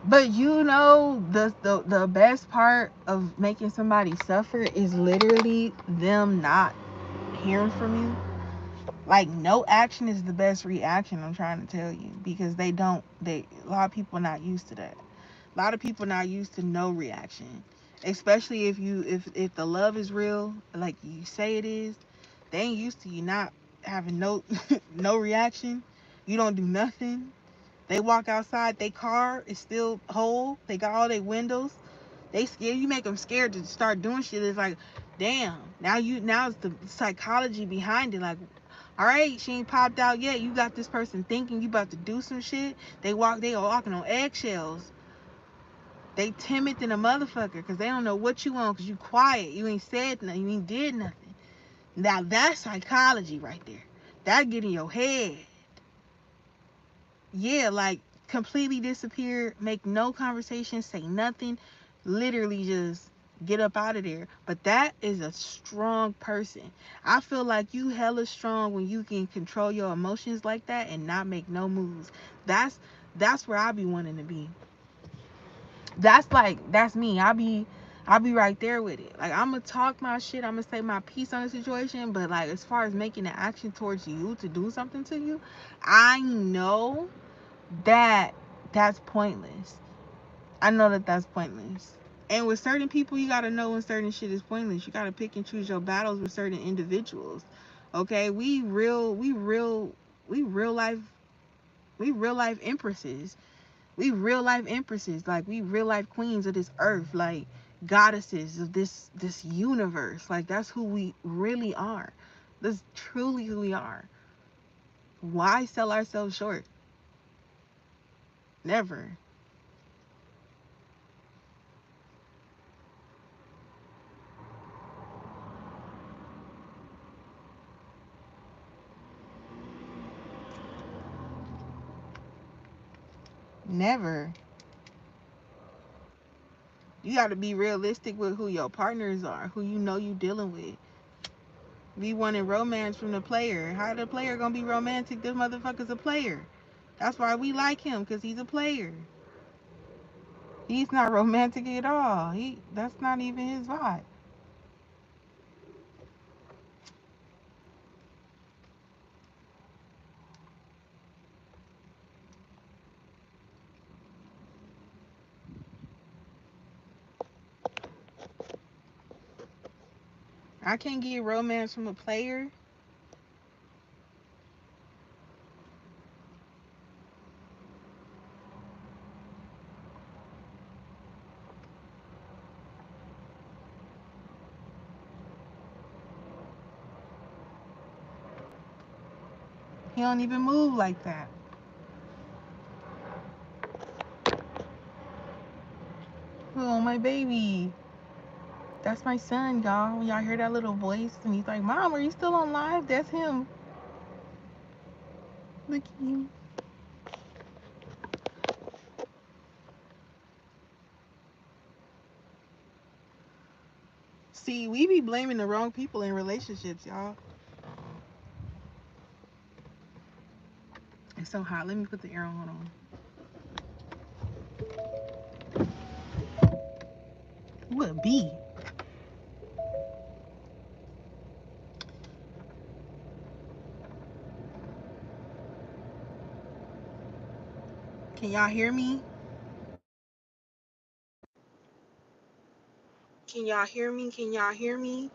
[SPEAKER 1] But you know, the best part of making somebody suffer is literally them not hearing from you. Like, no action is the best reaction, I'm trying to tell you, because a lot of people are not used to that. A lot of people are not used to no reaction, especially if the love is real, like you say it is. They ain't used to you not having no no reaction. You don't do nothing. They walk outside, their car is still whole. They got all their windows. They scared. You make them scared to start doing shit. It's like, damn. Now it's the psychology behind it. Like, all right, she ain't popped out yet. You got this person thinking you about to do some shit. They are walking on eggshells. They timid than a motherfucker because they don't know what you want, because you quiet. You ain't said nothing. You ain't did nothing. Now that's psychology right there. That get in your head. Yeah, like completely disappear, make no conversation, say nothing, literally just get up out of there. But that is a strong person. I feel like you hella strong when you can control your emotions like that and not make no moves. That's where I be wanting to be. That's me. I'll be right there with it. Like, I'm gonna talk my shit, I'm gonna say my piece on the situation, but like as far as making an action towards you to do something to you, I know that that's pointless. I know that that's pointless. And with certain people, you gotta know when certain shit is pointless. You gotta pick and choose your battles with certain individuals. Okay, we real life, we real life empresses. We real life empresses. Like, we real life queens of this earth. Like, goddesses of this universe. Like, that's who we really are. That's truly who we are. Why sell ourselves short? Never. Never. You got to be realistic with who your partners are, who you know you dealing with. We wanting romance from the player. How the player gonna be romantic? This motherfucker's a player. That's why we like him, because he's a player. He's not romantic at all. That's not even his vibe. I can't get romance from a player. He don't even move like that. Oh, my baby. That's my son, y'all. When y'all hear that little voice and he's like, Mom, are you still on live? That's him. Look at you. See, we be blaming the wrong people in relationships, y'all. It's so hot. Let me put the air on. What a bee. Can y'all hear me? Can y'all hear me? Can y'all hear me?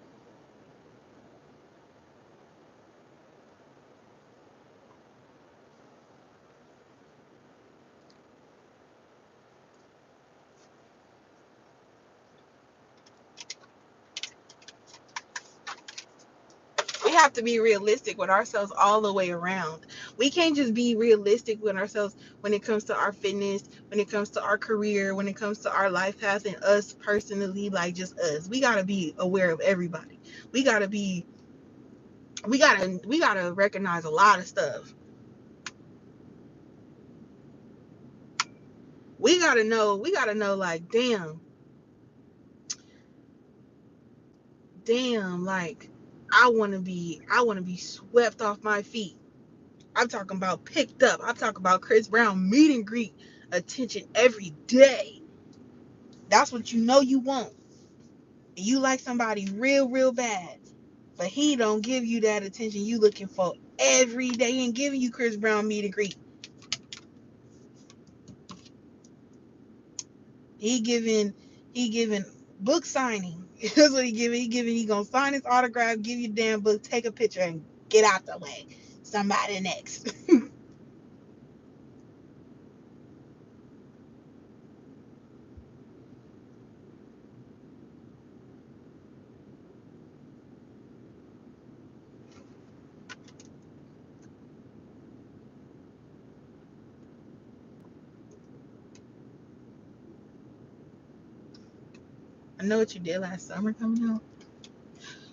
[SPEAKER 1] We have to be realistic with ourselves all the way around. We can't just be realistic with ourselves when it comes to our fitness, when it comes to our career, when it comes to our life path and us personally, like just us. We gotta be aware of everybody. We gotta be we gotta recognize a lot of stuff. We gotta know like damn, like I wanna be swept off my feet. I'm talking about picked up. I'm talking about Chris Brown meet and greet attention every day. That's what you know you want. You like somebody real, real bad, but he don't give you that attention you looking for every day and giving you Chris Brown meet and greet. He giving he giving book signing. That's what he giving. He gonna sign his autograph, give you the damn book, take a picture, and get out the way. Somebody next. I know what you did last summer coming out.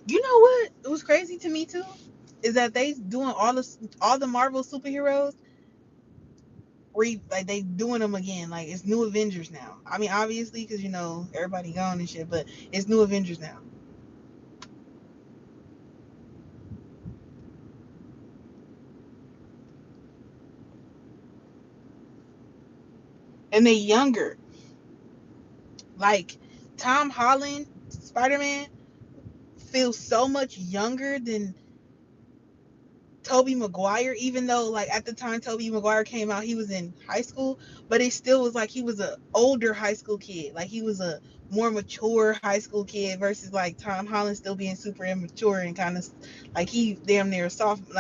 [SPEAKER 1] You know what? It was crazy to me too. Is that they doing all the Marvel superheroes like they doing them again. Like it's new Avengers now. I mean, obviously, because you know everybody gone and shit, but it's new Avengers now. And they younger. Like Tom Holland, Spider-Man feels so much younger than Tobey Maguire, even though like at the time Tobey Maguire came out, he was in high school, but it still was like he was a older high school kid. Like he was a more mature high school kid versus like Tom Holland still being super immature and kind of like he damn near a sophomore,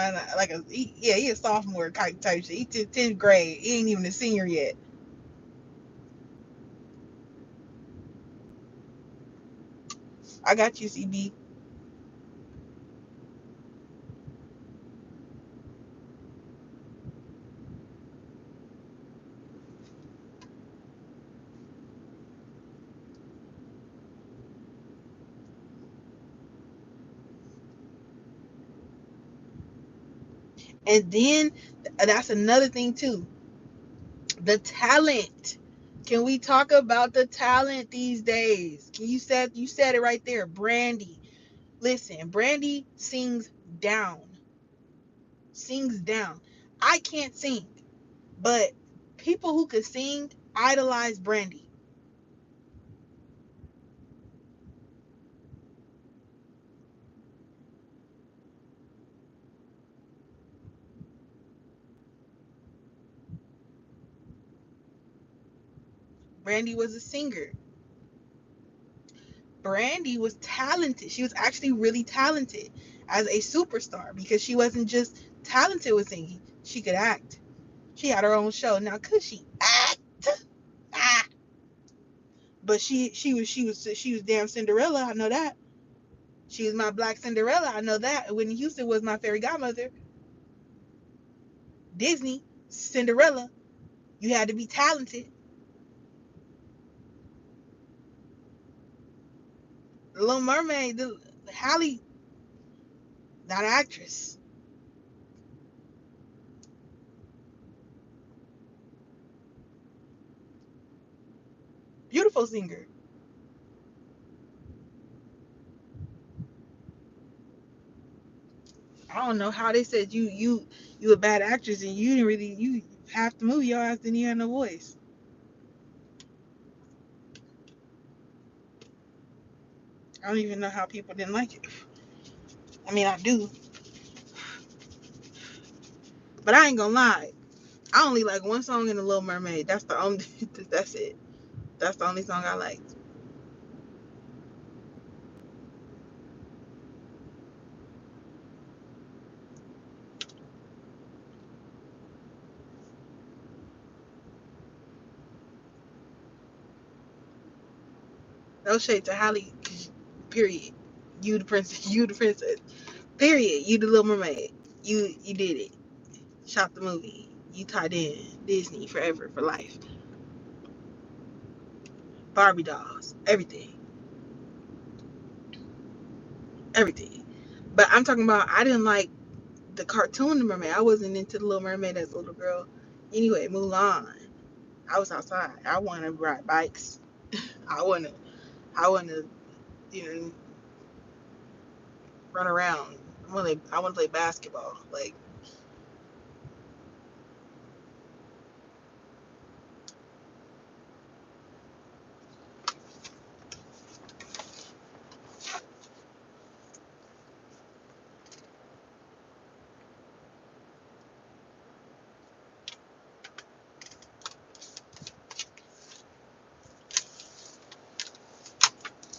[SPEAKER 1] he a sophomore type shit. He 10th grade. He ain't even a senior yet. I got you, CB. And then that's another thing too. The talent. Can we talk about the talent these days? You said it right there, Brandy. Listen, Brandy down. Sings down. I can't sing, but people who could sing idolize Brandy. Brandy was a singer. Brandy was talented. She was actually really talented as a superstar because she wasn't just talented with singing. She could act. She had her own show. Now, could she act? Ah, but she was damn Cinderella. I know that. She was my black Cinderella. I know that. Whitney Houston was my fairy godmother. Disney, Cinderella. You had to be talented. The Little Mermaid, Halle, not an actress. Beautiful singer. I don't know how they said you a bad actress and you didn't really you half the movie your ass didn't even have no voice. I don't even know how people didn't like it. I mean I do, but I ain't gonna lie. I only like one song in the Little Mermaid. That's the only. That's it. That's the only song I like. No shade to Halle. Period. You the princess. You the princess. Period. You the Little Mermaid. You did it. Shot the movie. You tied in Disney forever for life. Barbie dolls. Everything. Everything. But I'm talking about I didn't like the cartoon The Mermaid. I wasn't into the Little Mermaid as a little girl. Anyway, Mulan. I was outside. I want to ride bikes. I want to. I want to. You know, run around. I want to play basketball. Like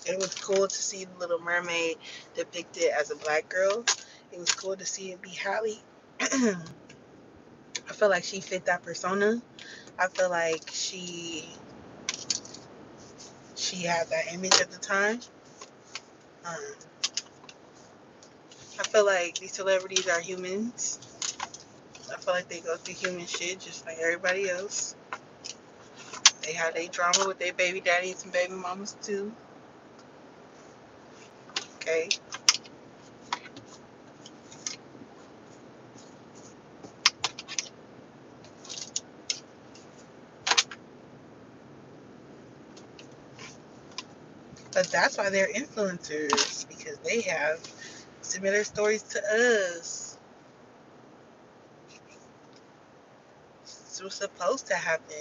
[SPEAKER 1] it was cool to see the Little Mermaid depicted as a black girl. It was cool to see it be Halle. I feel like she fit that persona. I feel like she had that image at the time. Um, I feel like these celebrities are humans. I feel like they go through human shit just like everybody else. They have their drama with their baby daddies and baby mamas too. Okay. But that's why they're influencers, because they have similar stories to us. It's what's supposed to happen.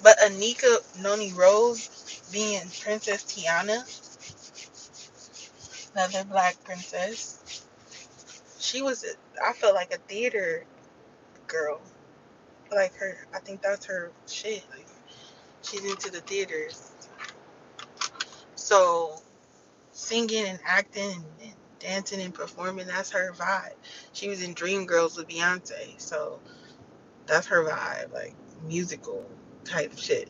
[SPEAKER 1] But Anika Noni Rose being Princess Tiana, another black princess, she was, I felt like a theater girl. Like her, I think that's her shit. Like, she's into the theaters. So singing and acting and dancing and performing, that's her vibe. She was in Dreamgirls with Beyonce, so that's her vibe, like musical type shit.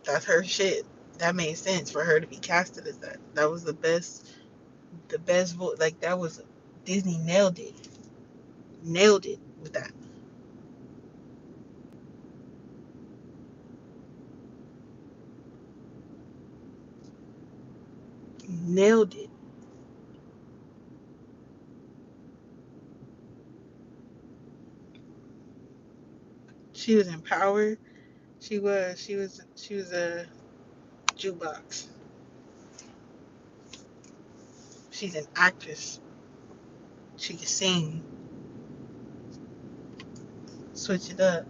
[SPEAKER 1] That's her shit. That made sense for her to be casted as that. That was the best voice. Like that was Disney nailed it with that, nailed it. She was empowered. She was a jukebox. She's an actress. She can sing. Switch it up.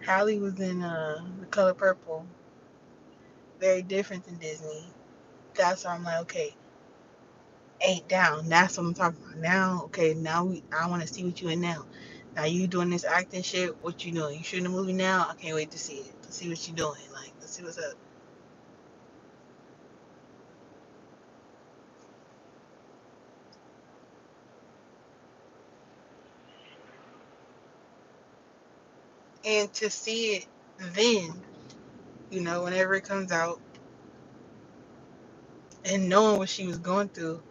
[SPEAKER 1] Hallie was in The Color Purple. Very different than Disney. That's why I'm like, okay, 8 down. That's what I'm talking about. Now, okay, I want to see what you in now. Now you doing this acting shit. What you doing? You shooting a movie now? I can't wait to see it. Let's see what you doing. Like, let's see what's up. And to see it then, whenever it comes out, and knowing what she was going through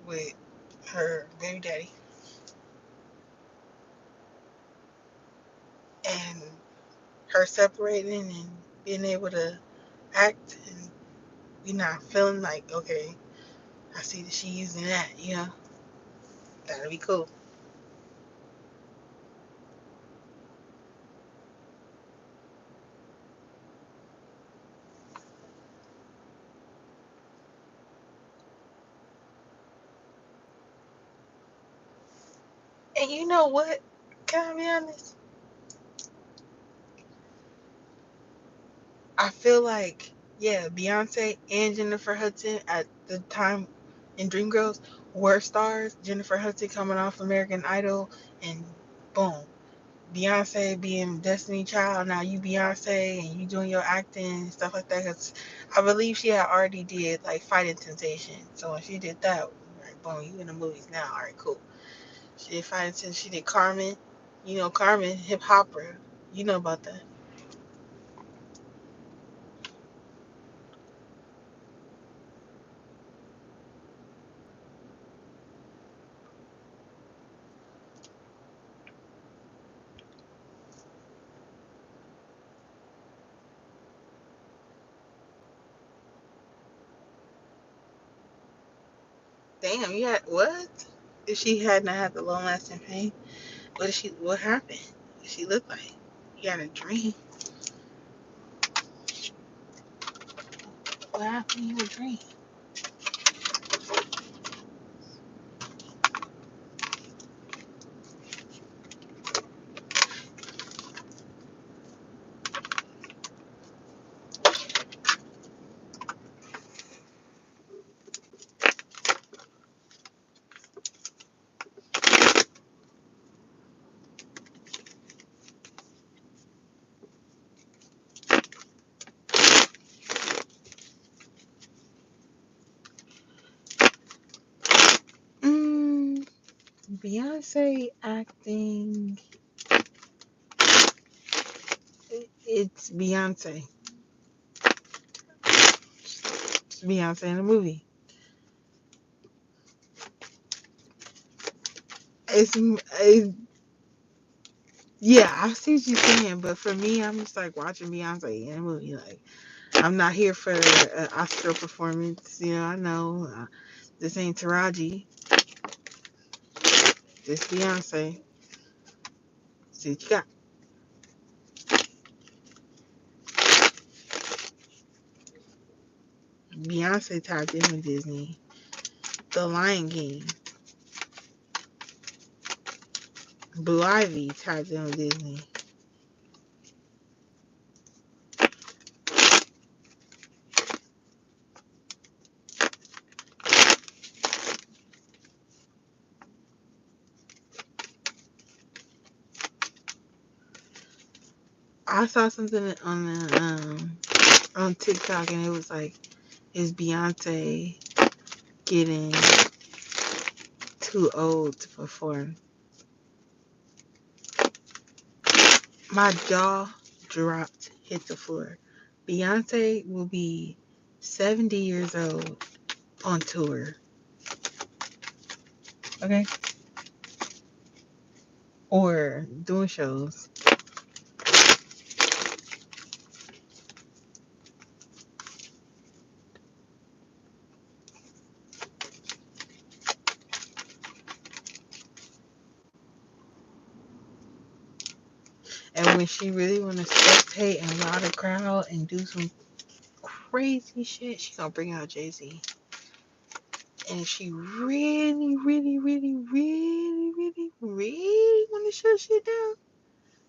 [SPEAKER 1] with her baby daddy, and her separating and being able to act and you not feeling like, okay, I see that she using that, that'll be cool. And you know what? Can I be honest? I feel like, yeah, Beyonce and Jennifer Hudson at the time in Dreamgirls were stars. Jennifer Hudson coming off American Idol, and boom, Beyonce being Destiny Child. Now you Beyonce and you doing your acting and stuff like that. Cause I believe she had already did like Fighting Temptation. So when she did that, like, boom, you in the movies now. All right, cool. She did Fighting Temptation. She did Carmen. Carmen, hip hopper. You know about that. Damn, you had what? If she had not had the long lasting pain, what happened? What did she look like? You had a dream. What happened in your dream? Mm, Beyonce acting. It's Beyonce. It's Beyonce in the movie. It's Yeah, I see what you're saying, but for me, I'm just like watching Beyonce in a movie. Like, I'm not here for an Oscar performance. You know, I know this ain't Taraji, this Beyonce. See what you got. Beyonce tapped in with Disney. The Lion King. Blue Ivy tapped in with Disney. I saw something on TikTok and it was like, is Beyonce getting too old to perform? My jaw dropped, hit the floor. Beyonce will be 70 years old on tour. Okay? Or doing shows. And when she really want to spectate and wow the crowd and do some crazy shit, she gonna bring out Jay-Z. And if she really, really, really, really, really, really want to shut shit down,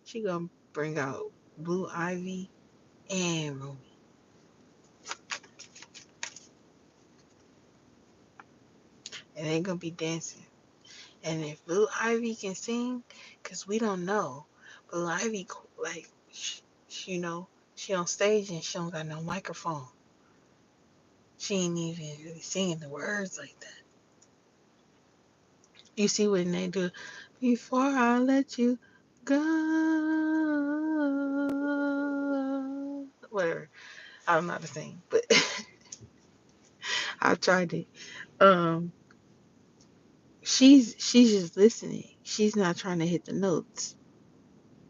[SPEAKER 1] she gonna bring out Blue Ivy and Ruby. And they gonna be dancing. And if Blue Ivy can sing, cause we don't know, Blue Ivy like you know, she on stage and she don't got no microphone. She ain't even really singing the words like that. You see when they do, before I let you go, whatever. I don't know how to sing, but I tried it. Um, she's just listening. She's not trying to hit the notes.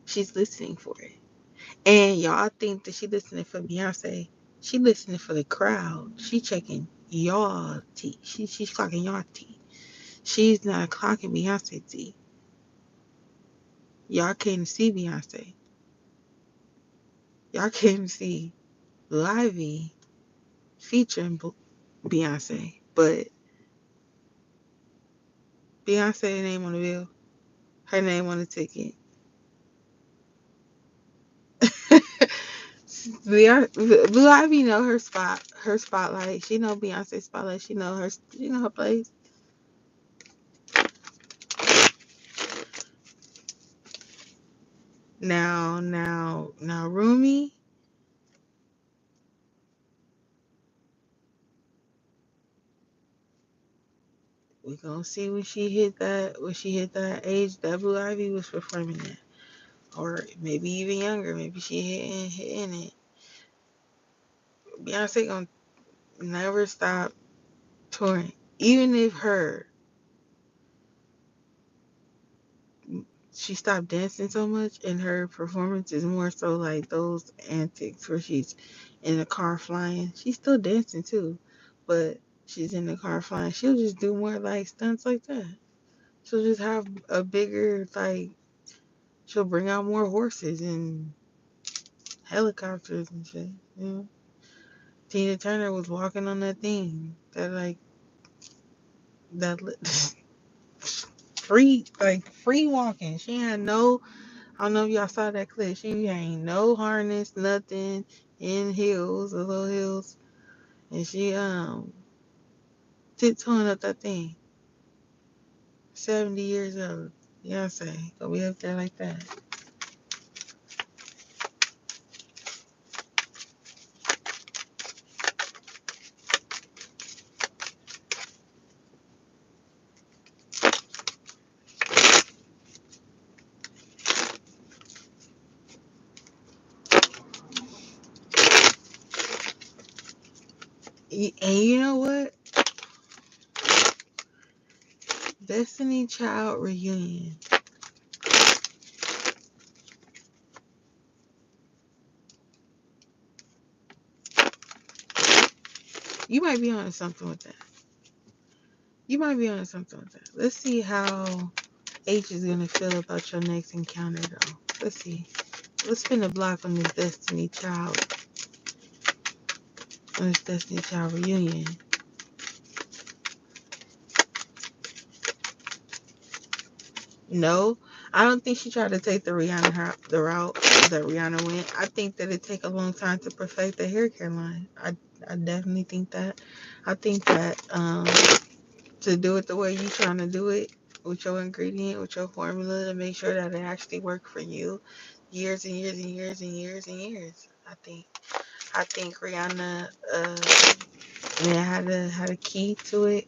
[SPEAKER 1] She's listening for it. And y'all think that she listening for Beyonce. She listening for the crowd. She checking y'all tea. She's clocking y'all tea. She's not clocking Beyonce tea. Y'all came to see Beyonce. Y'all came to see Lively featuring Beyonce. But Beyonce name on the bill. Her name on the ticket. Blue Ivy know her spot, her spotlight. She know Beyonce spotlight. She know her place. Now, Rumi, we gonna see when she hit that age that Blue Ivy was performing at, or maybe even younger. Maybe she hitting it. Beyonce gonna never stop touring, even if she stopped dancing so much and her performance is more so like those antics where she's in the car flying. She's still dancing too, but she's in the car flying. She'll just do more like stunts like that. She'll just have a bigger like. She'll bring out more horses and helicopters and shit. You know? Tina Turner was walking on that thing that free walking. She had no. I don't know if y'all saw that clip. She ain't no harness, nothing, in heels, the little heels, and she tiptoeing up that thing. 70 years old. Beyonce gonna be up there like that. And you know what? Destiny Child reunion. You might be on something with that. You might be on something with that. Let's see how H is gonna feel about your next encounter, though. Let's see. Let's spin the block on this Destiny Child. On this Destiny Child reunion. No, I don't think she tried to take the route that Rihanna went. I think that it take a long time to perfect the hair care line. I definitely think that. I think that to do it the way you trying to do it with your ingredient, with your formula, to make sure that it actually work for you, years and years and years and years and years. I think Rihanna had a key to it.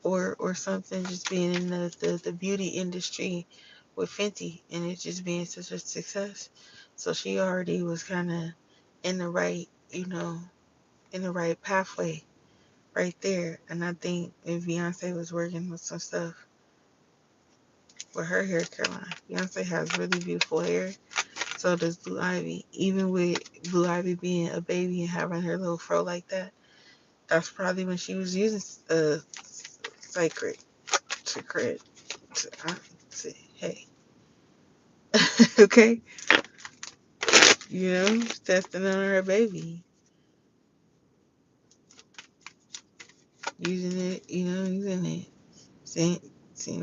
[SPEAKER 1] Or something, just being in the beauty industry with Fenty and it just being such a success. So she already was kind of in the right, in the right pathway right there. And I think if Beyonce was working with some stuff with her hair care line, Beyonce has really beautiful hair. So does Blue Ivy. Even with Blue Ivy being a baby and having her little fro like that, that's probably when she was using Sacred. Hey. Okay? Testing on her baby. Using it, using it. Seeing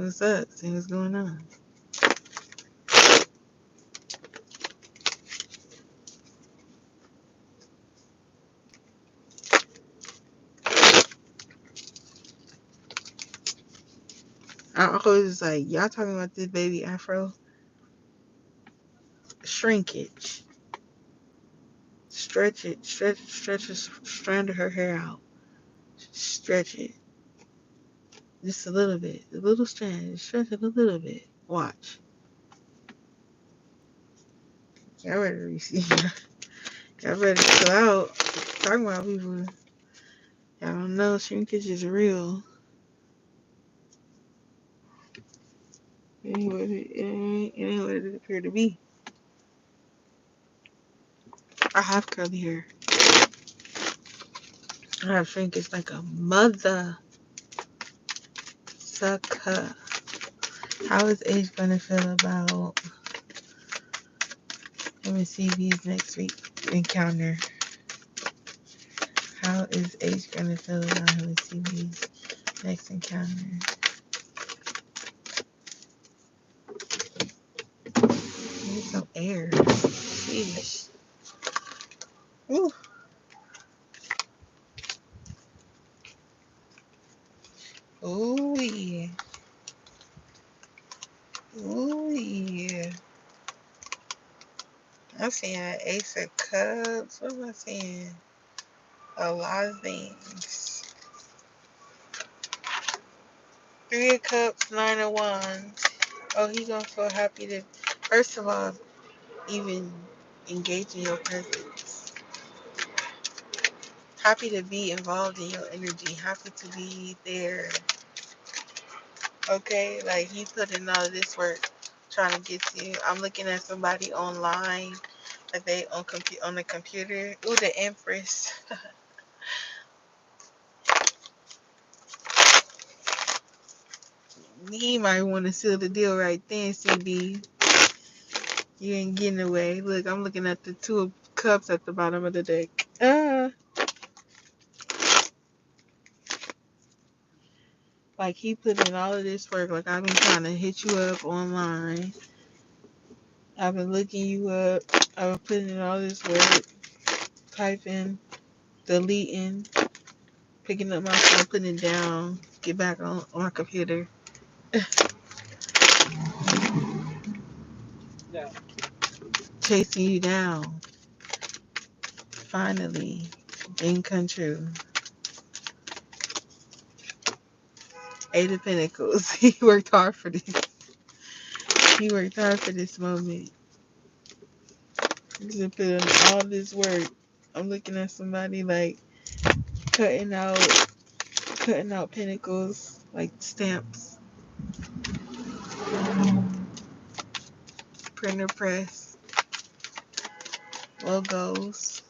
[SPEAKER 1] what's up, seeing what's going on. Our uncle is like, y'all talking about this baby afro? Shrinkage. Stretch it. Stretch a strand of her hair out. Stretch it. Just a little bit. A little strand. Stretch it a little bit. Watch. Y'all ready to receive. Y'all ready to chill out. Talking about people. Y'all don't know shrinkage is real. It ain't what it appeared to be. I have curly hair. I have shrinkage like a mother sucker. How is H gonna feel about him and CB's next week encounter? How is H gonna feel about him and CB's next encounter? Need some air. Sheesh. Ooh. Oh yeah. Oh yeah. I'm seeing an Ace of Cups. What am I seeing? A lot of things. 3 of Cups, 9 of Wands. Oh, he gonna feel happy to, first of all, even engage in your presence. Happy to be involved in your energy. Happy to be there. Okay? Like, he put in all of this work trying to get to you. I'm looking at somebody online, like they on the computer. Ooh, the Empress. He might want to seal the deal right then, CB. You ain't getting away. Look, I'm looking at the 2 of Cups at the bottom of the deck. Like, he put in all of this work. Like, I've been trying to hit you up online. I've been looking you up. I've been putting in all this work. Typing, deleting, picking up my phone, putting it down, get back on my computer. Chasing you down. Finally, dream come true. 8 of Pentacles. He worked hard for this. He worked hard for this moment. He's been putting in all this work. I'm looking at somebody like cutting out pentacles, like stamps, printer press, logos.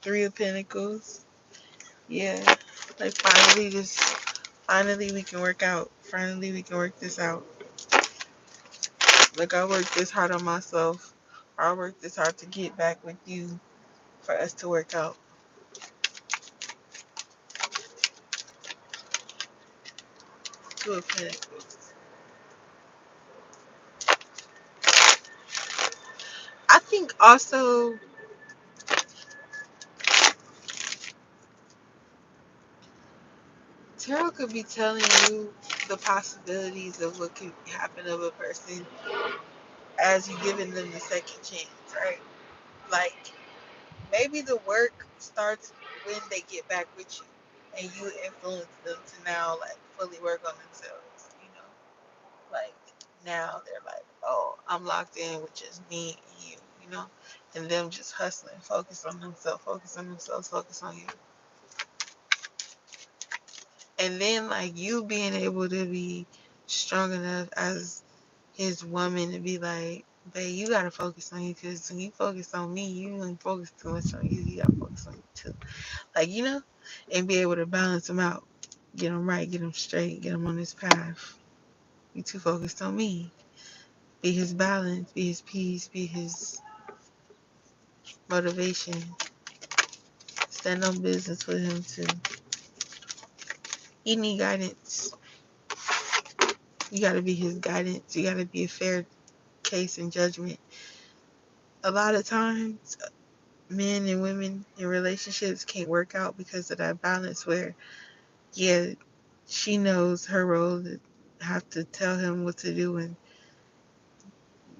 [SPEAKER 1] Three of Pentacles. Yeah. Like finally we can work out. Finally we can work this out. Like I worked this hard on myself. I worked this hard to get back with you for us to work out. Two of Pentacles. I think also tarot could be telling you the possibilities of what could happen of a person as you giving them the second chance, right? Like maybe the work starts when they get back with you and you influence them to now like fully work on themselves, you know? Like now they're like, oh, I'm locked in with just me and you know? And them just hustling, focus on themselves, focus on themselves, focus on you. And then like you being able to be strong enough as his woman to be like, babe, you gotta focus on you because when you focus on me, you don't focus too much on you. You gotta focus on you too. Like, you know, and be able to balance them out, get them right, get them straight, get them on this path. You too focused on me. Be his balance, be his peace, be his motivation. Stand on business with him too. He need guidance. You gotta be his guidance. You gotta be a fair case and judgment. A lot of times, men and women in relationships can't work out because of that balance where, yeah, she knows her role to have to tell him what to do and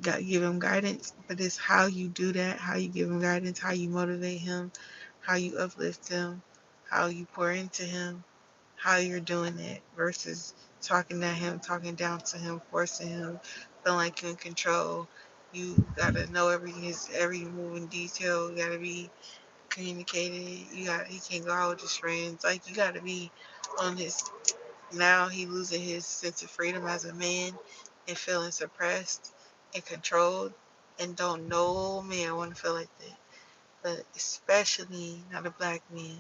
[SPEAKER 1] give him guidance, but it's how you do that, how you give him guidance, how you motivate him, how you uplift him, how you pour into him, how you're doing it versus talking at him, talking down to him, forcing him, feeling like you're in control. You gotta know every move in detail. You gotta be communicated. He can't go out with his friends. Like you gotta be on his. Now he losing his sense of freedom as a man and feeling suppressed and controlled, and don't no man want to feel like that. But especially not a black man.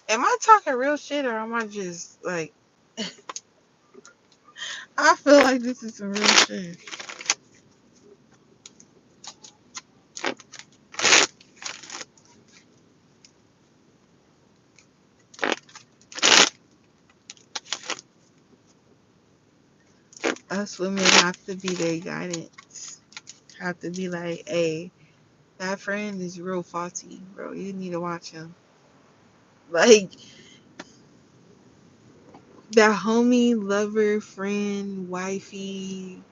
[SPEAKER 1] Am I talking real shit or am I just like? I feel like this is some real shit. Us women have to be their guidance. Have to be like, hey, that friend is real faulty, bro. You need to watch him. Like that homie, lover, friend, wifey,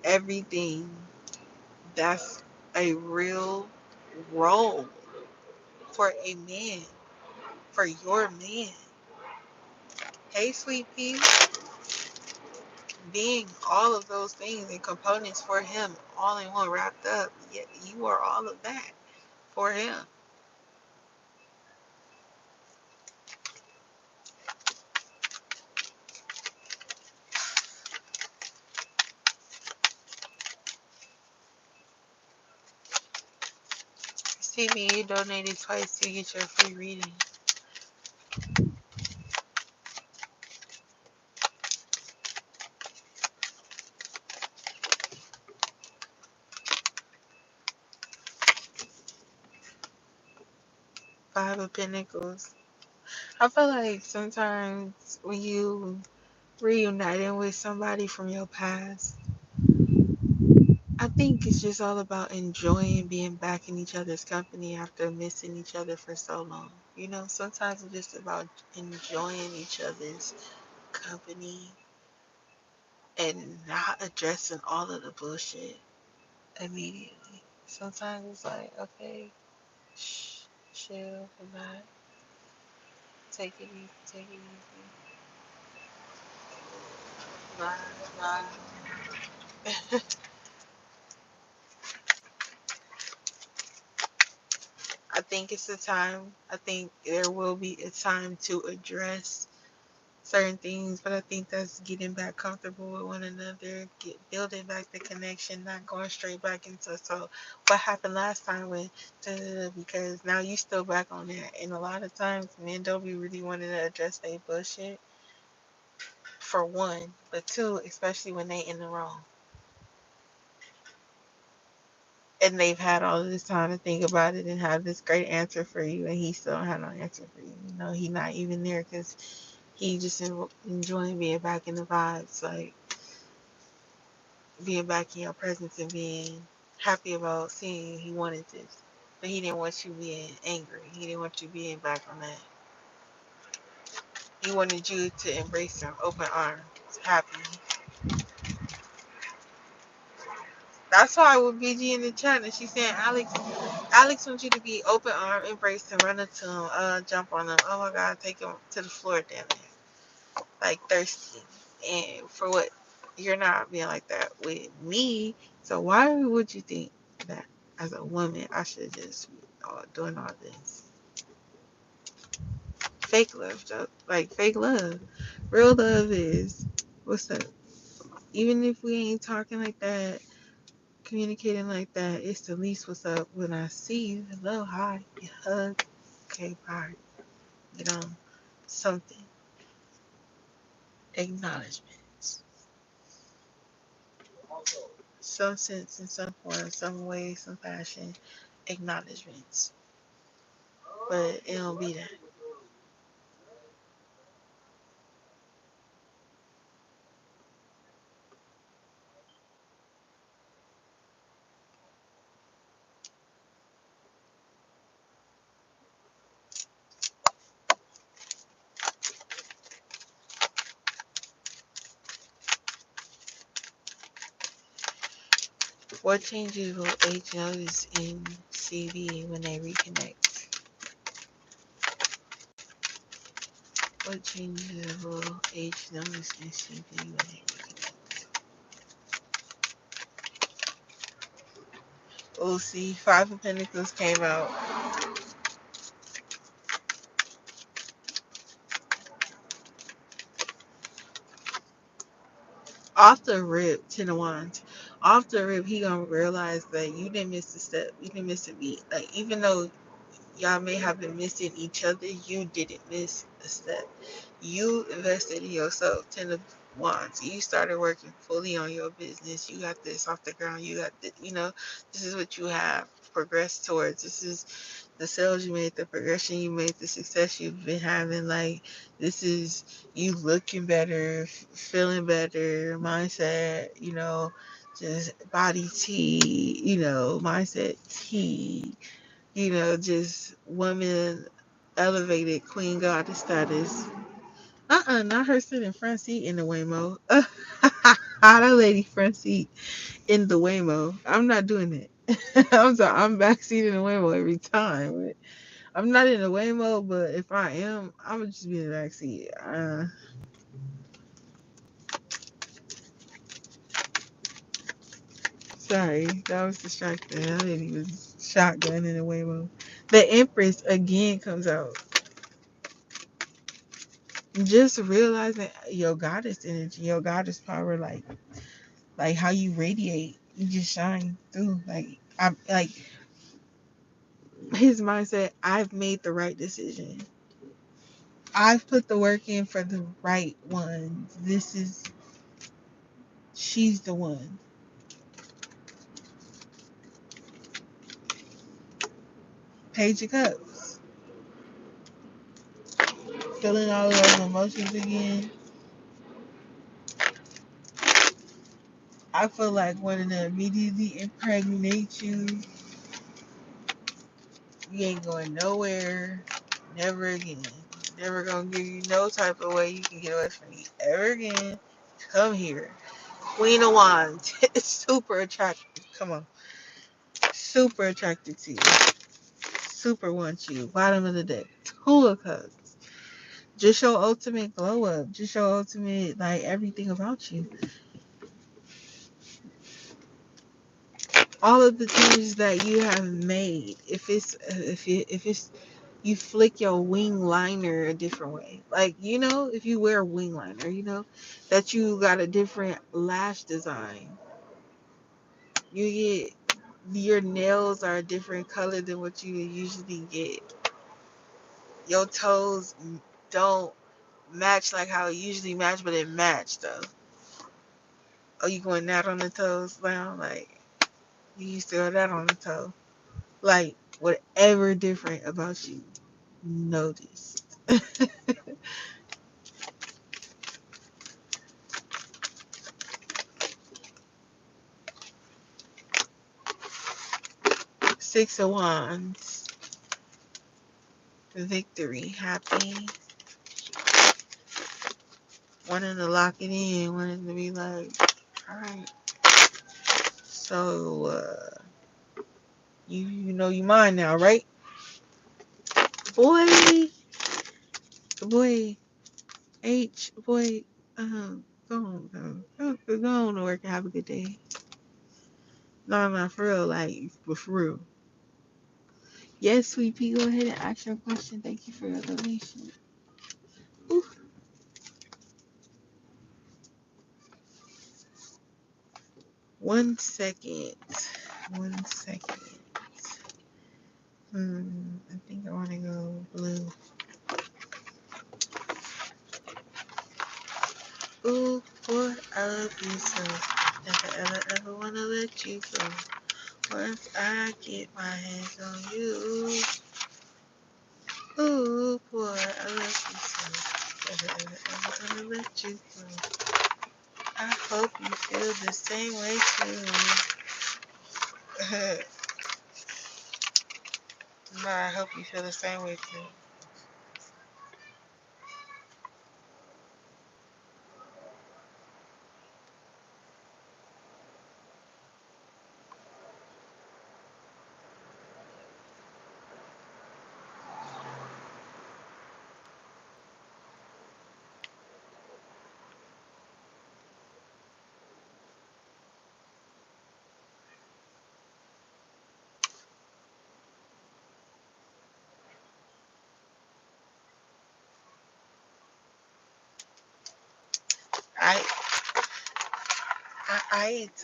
[SPEAKER 1] everything. That's a real role for a man, for your man. Hey, sweet pea, being all of those things and components for him, all in one wrapped up. Yet you are all of that for him. Stevie, you donated twice to get your free reading. Five of Pentacles. I feel like sometimes when you reuniting with somebody from your past, I think it's just all about enjoying being back in each other's company after missing each other for so long. You know, sometimes it's just about enjoying each other's company and not addressing all of the bullshit immediately. Sometimes it's like, okay, shh, chill, relax, take it easy, take it easy. Ride, ride. I think it's a time. I think there will be a time to address certain things, but I think that's getting back comfortable with one another, building back the connection, not going straight back into so what happened last time when because now you still back on that. And a lot of times men don't be really wanting to address their bullshit for one, but two, especially when they in the wrong. And they've had all of this time to think about it and have this great answer for you, and he still don't have no answer for you. You know, he not even there because he just enjoying being back in the vibes, like being back in your presence and being happy about seeing he wanted this. But he didn't want you being angry. He didn't want you being back on that. He wanted you to embrace him, open arms, happy. That's why with BG in the chat, and she's saying Alex wants you to be open arm, embrace him, run up to him, jump on him. Oh my God, take him to the floor down there, like thirsty. And for what? You're not being like that with me. So why would you think that as a woman I should just be doing all this fake love stuff? Like fake love. Real love is what's up. Even if we ain't talking like that, communicating like that, it's the least what's up. When I see you, hello, hi, you hug, okay, bye, you know, something. Acknowledgments. Some sense, in some form, some way, some fashion. Acknowledgments. But it don't be that. What changes will age notice in CV when they reconnect? What changes will age notice in CV when they reconnect? We'll see. Five of Pentacles came out. Off the rip, Ten of Wands. Off the rip, he gonna realize that you didn't miss a step. You didn't miss a beat. Like, even though y'all may have been missing each other, you didn't miss a step. You invested in yourself. Ten of Wands. You started working fully on your business. You got this off the ground. You got this, this is what you have progressed towards. This is the sales you made, the progression you made, the success you've been having. Like, this is you looking better, feeling better, mindset, just body tea, mindset tea, just woman elevated queen goddess status. Not her sitting front seat in the Waymo. That lady front seat in the Waymo. I'm not doing it. I'm sorry, I'm backseat in the Waymo every time. But I'm not in the Waymo, but if I am, I'm gonna just be in the backseat. Sorry, that was distracting. That lady was shotgun in the Waymo. The Empress again comes out. Just realizing your goddess energy, your goddess power, like how you radiate, you just shine through. Like I'm like his mindset. I've made the right decision. I've put the work in for the right one. She's the one. Page of Cups. Feeling all of those emotions again. I feel like wanting to immediately impregnate you. You ain't going nowhere. Never again. Never gonna give you no type of way you can get away from me ever again. Come here. Queen of Wands. Super attractive. Come on. Super attracted to you. Super wants you. Bottom of the deck. Two of Cups. Just your ultimate glow up. Just your ultimate, like, everything about you. All of the changes that you have made. If it's you flick your wing liner a different way. Like, you know, if you wear a wing liner, you know, that you got a different lash design. You get, your nails are a different color than what you usually get. Your toes don't match like how it usually match, but it matched though. Oh, you going that on the toes now? Like, you used to go that on the toe. Like, whatever different about you, noticed. 6 of Wands. Victory. Happy. Wanting to lock it in. Wanting to be like, alright. So, you know you mine now, right? Boy. Boy. Boy. Go on. Go on to work and have a good day. No, for real. Like, but for real. Yes, sweet pea, go ahead and ask your question. Thank you for your donation. Ooh. 1 second. 1 second. I think I want to go blue. Ooh, boy, I love you so. Never want to let you go. Once I get my hands on you. Ooh, boy, I love you so. Never want to let you go. I hope you feel the same way too. No, I hope you feel the same way too. I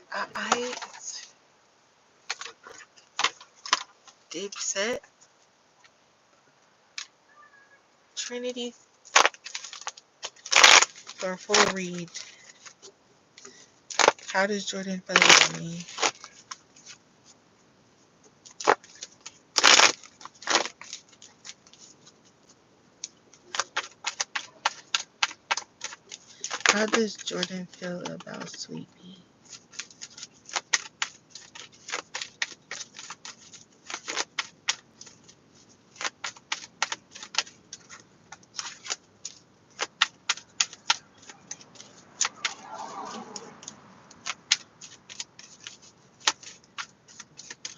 [SPEAKER 1] Dipset, Trinity, for a full read. How does Jordan feel about me? How does Jordan feel about Sweet Pea?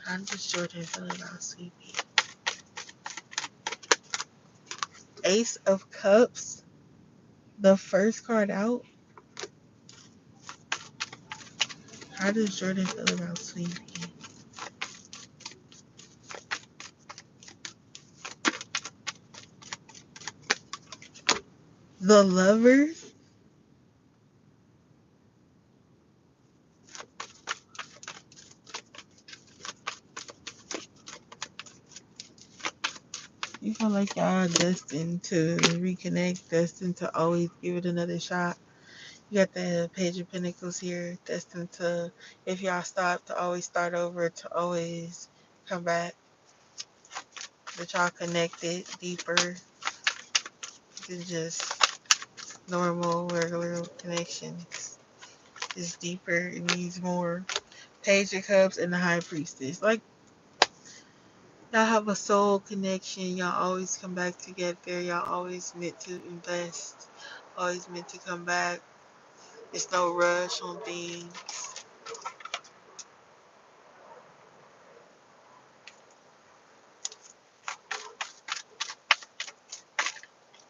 [SPEAKER 1] How does Jordan feel about Sweet Pea? Ace of Cups, the first card out. How does Jordan feel about Sweet Pea? The Lovers. You feel like y'all destined to reconnect, destined to always give it another shot. You got the Page of Pentacles here, destined to, if y'all stop, to always start over, to always come back. That y'all connected deeper than just normal, regular connections. It's deeper, it needs more. Page of Cups and the High Priestess. Like, y'all have a soul connection. Y'all always come back together. Y'all always meant to invest. Always meant to come back. It's no rush on things.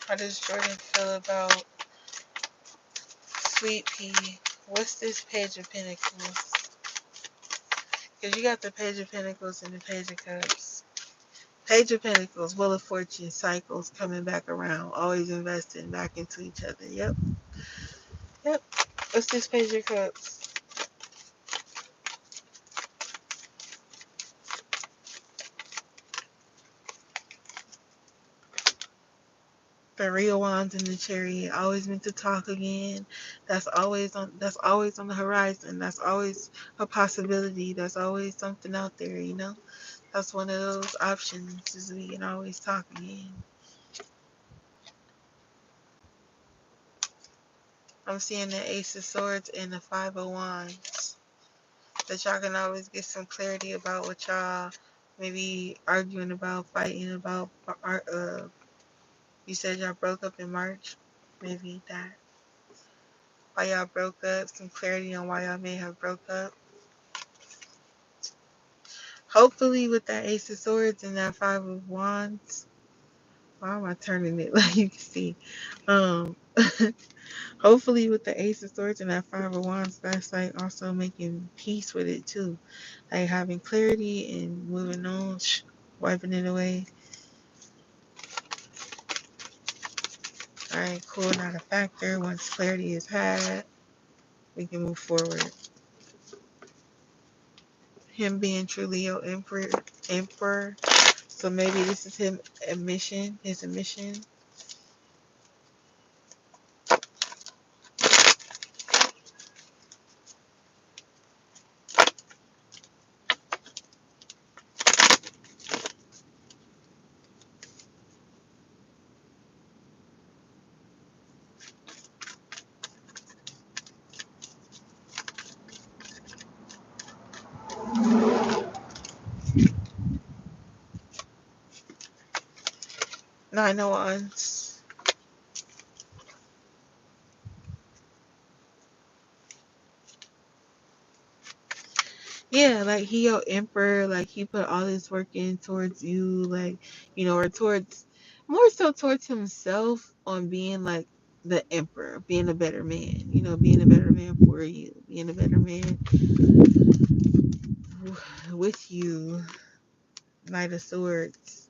[SPEAKER 1] How does Jordan feel about Sweet Pea? What's this Page of Pentacles? Because you got the Page of Pentacles and the Page of Cups. Page of Pentacles, Wheel of Fortune, cycles coming back around, always investing back into each other. Yep. Yep. What's this Page of Cups? The real wands in the Chariot, always meant to talk again. That's always on the horizon. That's always a possibility. That's always something out there, you know? That's one of those options, is we can always talk again. I'm seeing the Ace of Swords and the Five of Wands. That y'all can always get some clarity about what y'all maybe arguing about, fighting about. You said y'all broke up in March. Maybe that. Why y'all broke up. Some clarity on why y'all may have broke up. Hopefully with that Ace of Swords and that Five of Wands. Why am I turning it like you can see? Um, Hopefully with the Ace of Swords and that Five of Wands, that's like also making peace with it too. Like having clarity and moving on, wiping it away. Alright, cool, not a factor. Once clarity is had, we can move forward. Him being true Leo Emperor. So maybe this is his admission. 9 of Wands. Yeah, like he your emperor, like he put all this work in towards you, like, you know, or towards, more so towards himself, on being like the emperor, being a better man, you know, being a better man for you, being a better man with you. Knight of Swords.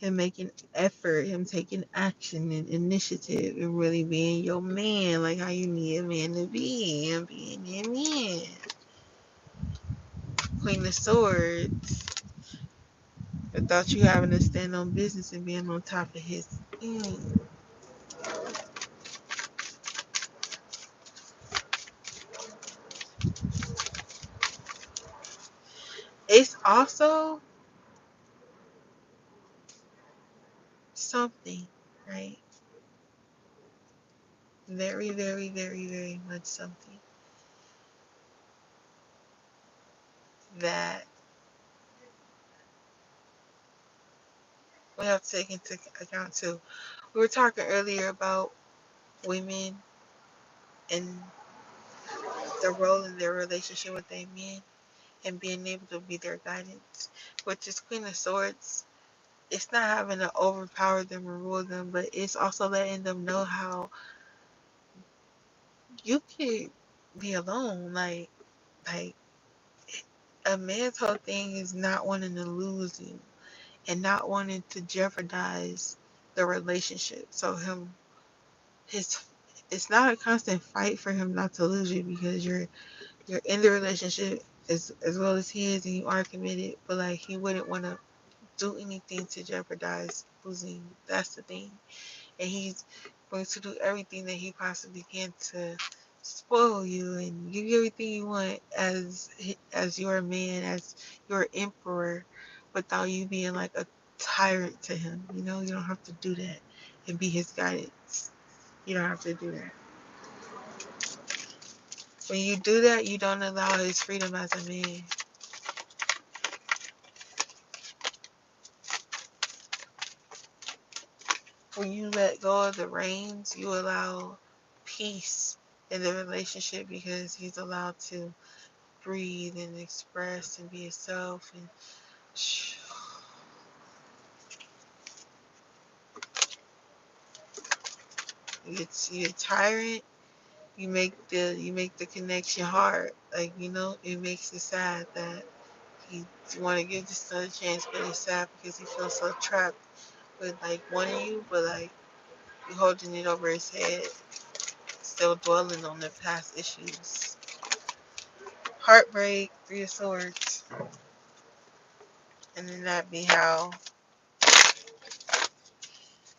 [SPEAKER 1] Him making effort, him taking action and initiative, and really being your man, like how you need a man to be, and being your man. Queen of Swords. Without you having to stand on business and being on top of his. It's also something, right? Very, very, very, very much something that we have to take into account too. We were talking earlier about women and the role in their relationship with their men, and being able to be their guidance, which is Queen of Swords. It's not having to overpower them or rule them, but it's also letting them know how you can be alone. Like a man's whole thing is not wanting to lose you and not wanting to jeopardize the relationship. So it's not a constant fight for him not to lose you, because you're in the relationship as well as he is, and you are committed, but like he wouldn't want to do anything to jeopardize losing you. That's the thing. And he's going to do everything that he possibly can to spoil you and give you everything you want as your man, as your emperor, without you being like a tyrant to him. You know, you don't have to do that and be his guidance. You don't have to do that. When you do that, you don't allow his freedom as a man. When you let go of the reins, you allow peace in the relationship, because he's allowed to breathe and express and be himself. And you're a tyrant. You make the connection hard. Like, you know, it makes it sad that He want to give this another chance, but it's sad because he feels so trapped with like wanting you, but like holding it over his head, still dwelling on the past issues. Heartbreak, Three of Swords, and then that be how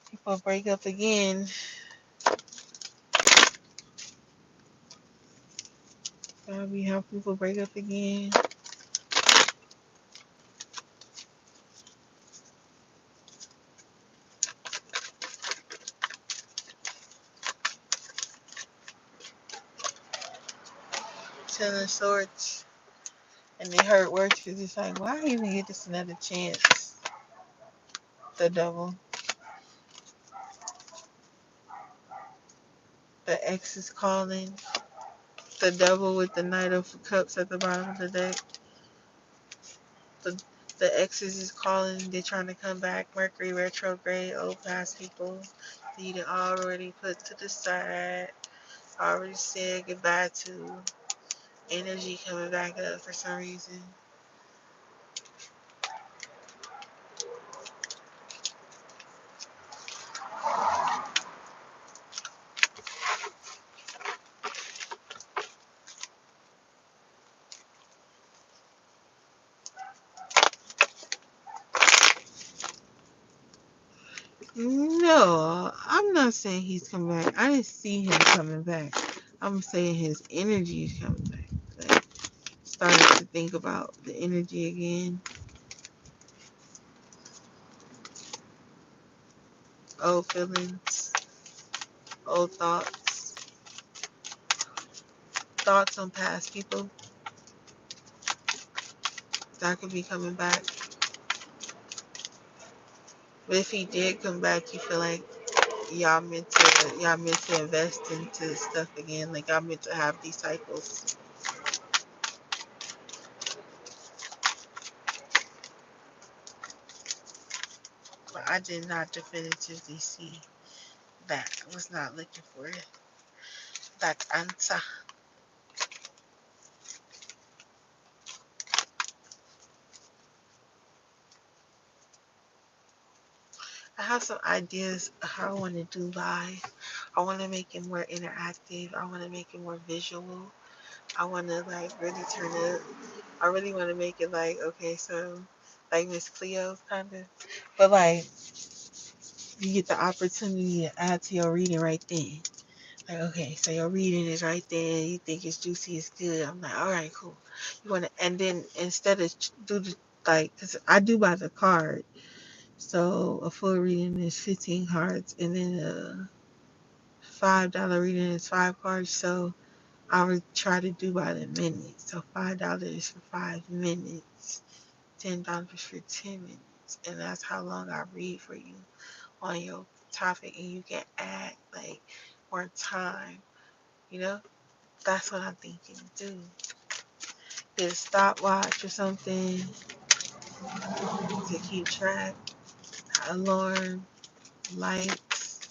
[SPEAKER 1] people break up again. That'll be how people break up again. Ten of Swords. And they hurt worse because it's like, why even get this another chance? The Devil. The X is calling. The Devil with the Knight of Cups at the bottom of the deck. The the exes is calling. They're trying to come back. Mercury retrograde. Old past people. You done already put to the side. Already said goodbye to. Energy coming back up for some reason. No, I'm not saying he's coming back. I didn't see him coming back. I'm saying his energy is coming back. Like, starting to think about the energy again. Old feelings, old thoughts, thoughts on past people. That could be coming back. But if he did come back, you feel like y'all meant to invest into stuff again. Like y'all meant to have these cycles. But I did not definitively see that. I was not looking for that answer. I have some ideas of how I want to do live. I want to make it more interactive. I want to make it more visual. I want to like really turn it. I really want to make it like, okay, so like Miss Cleo's kind of, but like you get the opportunity to add to your reading right then. Like, okay, so your reading is right there. You think it's juicy, it's good. I'm like, all right, cool. You want to, and then instead of do the like, cause I do by the card. So a full reading is 15 cards, and then a $5 reading is 5 cards. So I would try to do by the minute. So $5 for 5 minutes, $10 for 10 minutes, and that's how long I read for you on your topic, and you can add like more time. You know, that's what I'm thinking. Do get a stopwatch or something to keep track. Alarm, lights.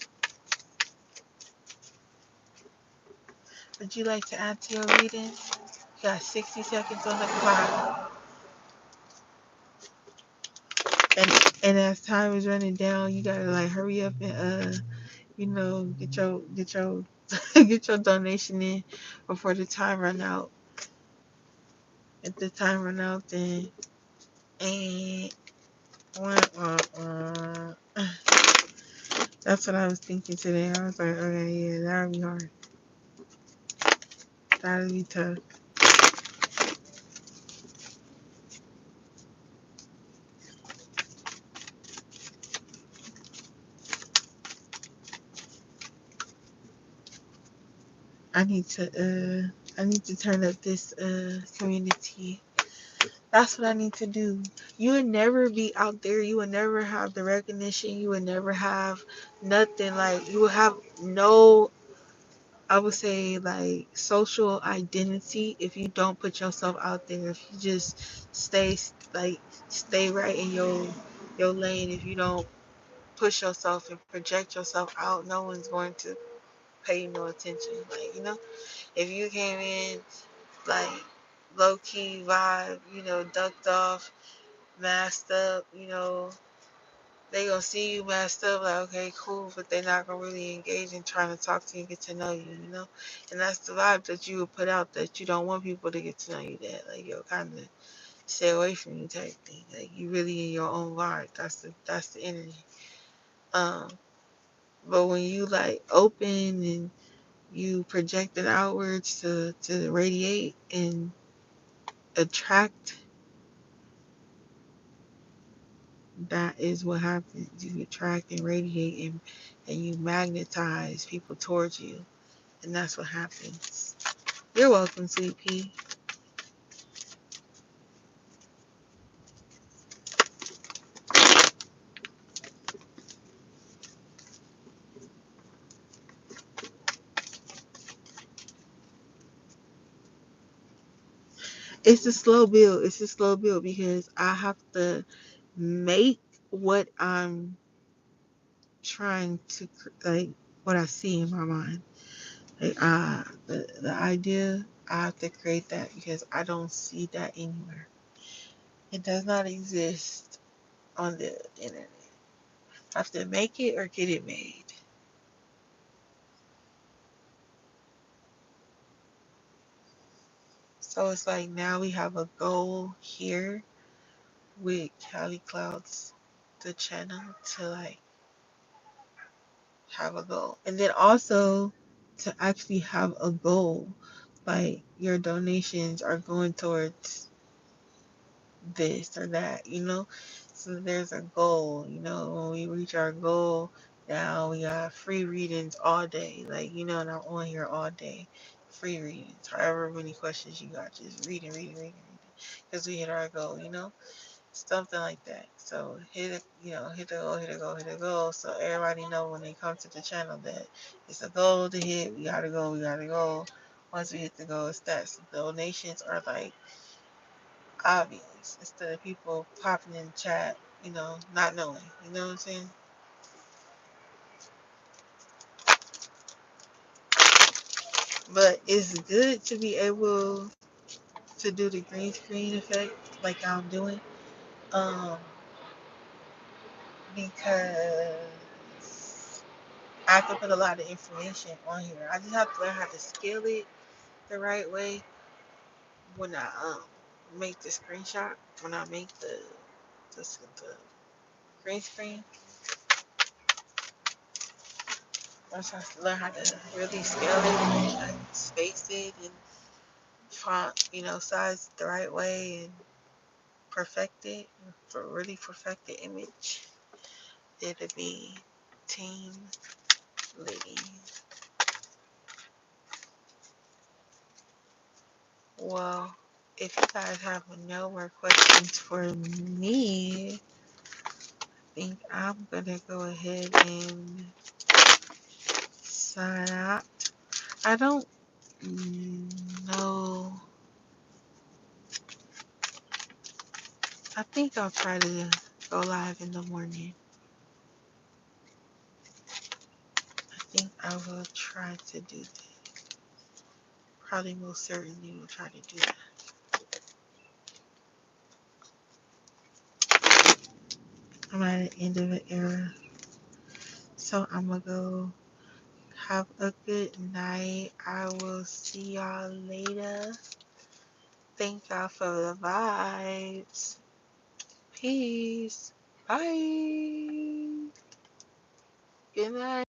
[SPEAKER 1] Would you like to add to your reading? You got 60 seconds on the clock. And as time is running down, you gotta like hurry up and get your get your donation in before the time run out. If the time run out, then and that's what I was thinking today. I was like, okay, yeah, that'll be hard. That'll be tough. I need to turn up this community. That's what I need to do. You would never be out there. You would never have the recognition. You would never have nothing. Like, you would have no, I would say, like, social identity if you don't put yourself out there. If you just stay right in your lane. If you don't push yourself and project yourself out, no one's going to pay you no attention. Like, if you came in like low-key vibe, you know, ducked off, masked up, you know. They gonna see you masked up, like, okay, cool, but they not gonna really engage in trying to talk to you and get to know you, you know? And that's the vibe that you would put out, that you don't want people to get to know you, that, like, you'll kind of stay away from you type thing. Like, you really in your own vibe. That's the energy. Um, but when you, like, open and you project it outwards to radiate and attract, that is what happens. You attract and radiate, and you magnetize people towards you. And that's what happens. You're welcome, Sweet Pea. It's a slow build. It's a slow build because I have to make what I'm trying to, like, what I see in my mind. Like, the idea, I have to create that because I don't see that anywhere. It does not exist on the internet. I have to make it or get it made. So it's like now we have a goal here with Klouds, the channel, to like have a goal. And then also to actually have a goal. Like your donations are going towards this or that, you know? So there's a goal, you know, when we reach our goal, now we got free readings all day. Like, you know, and I'm on here all day. Free readings. However many questions you got, just reading. Because we hit our goal, you know? Something like that. So hit it, you know, hit the goal. So everybody know when they come to the channel that it's a goal to hit. We gotta go. Once we hit the goal, it's that. So donations are like obvious instead of people popping in chat, you know, not knowing. You know what I'm saying? But it's good to be able to do the green screen effect like I'm doing. Um, because I have to put a lot of information on here. I just have to learn how to scale it the right way when I make the screenshot, when I make the green screen. I just have to learn how to really scale it and space it and font, you know, size it the right way and perfect it for really perfect the image. It'll be Team Lady. Well, if you guys have no more questions for me, I think I'm gonna go ahead and sign out. I don't know. I think I'll try to go live in the morning. I think I will try to do that. Probably most certainly will try to do that. I'm at the end of an era. So I'm gonna go have a good night. I will see y'all later. Thank y'all for the vibes. Peace. Bye. Good night.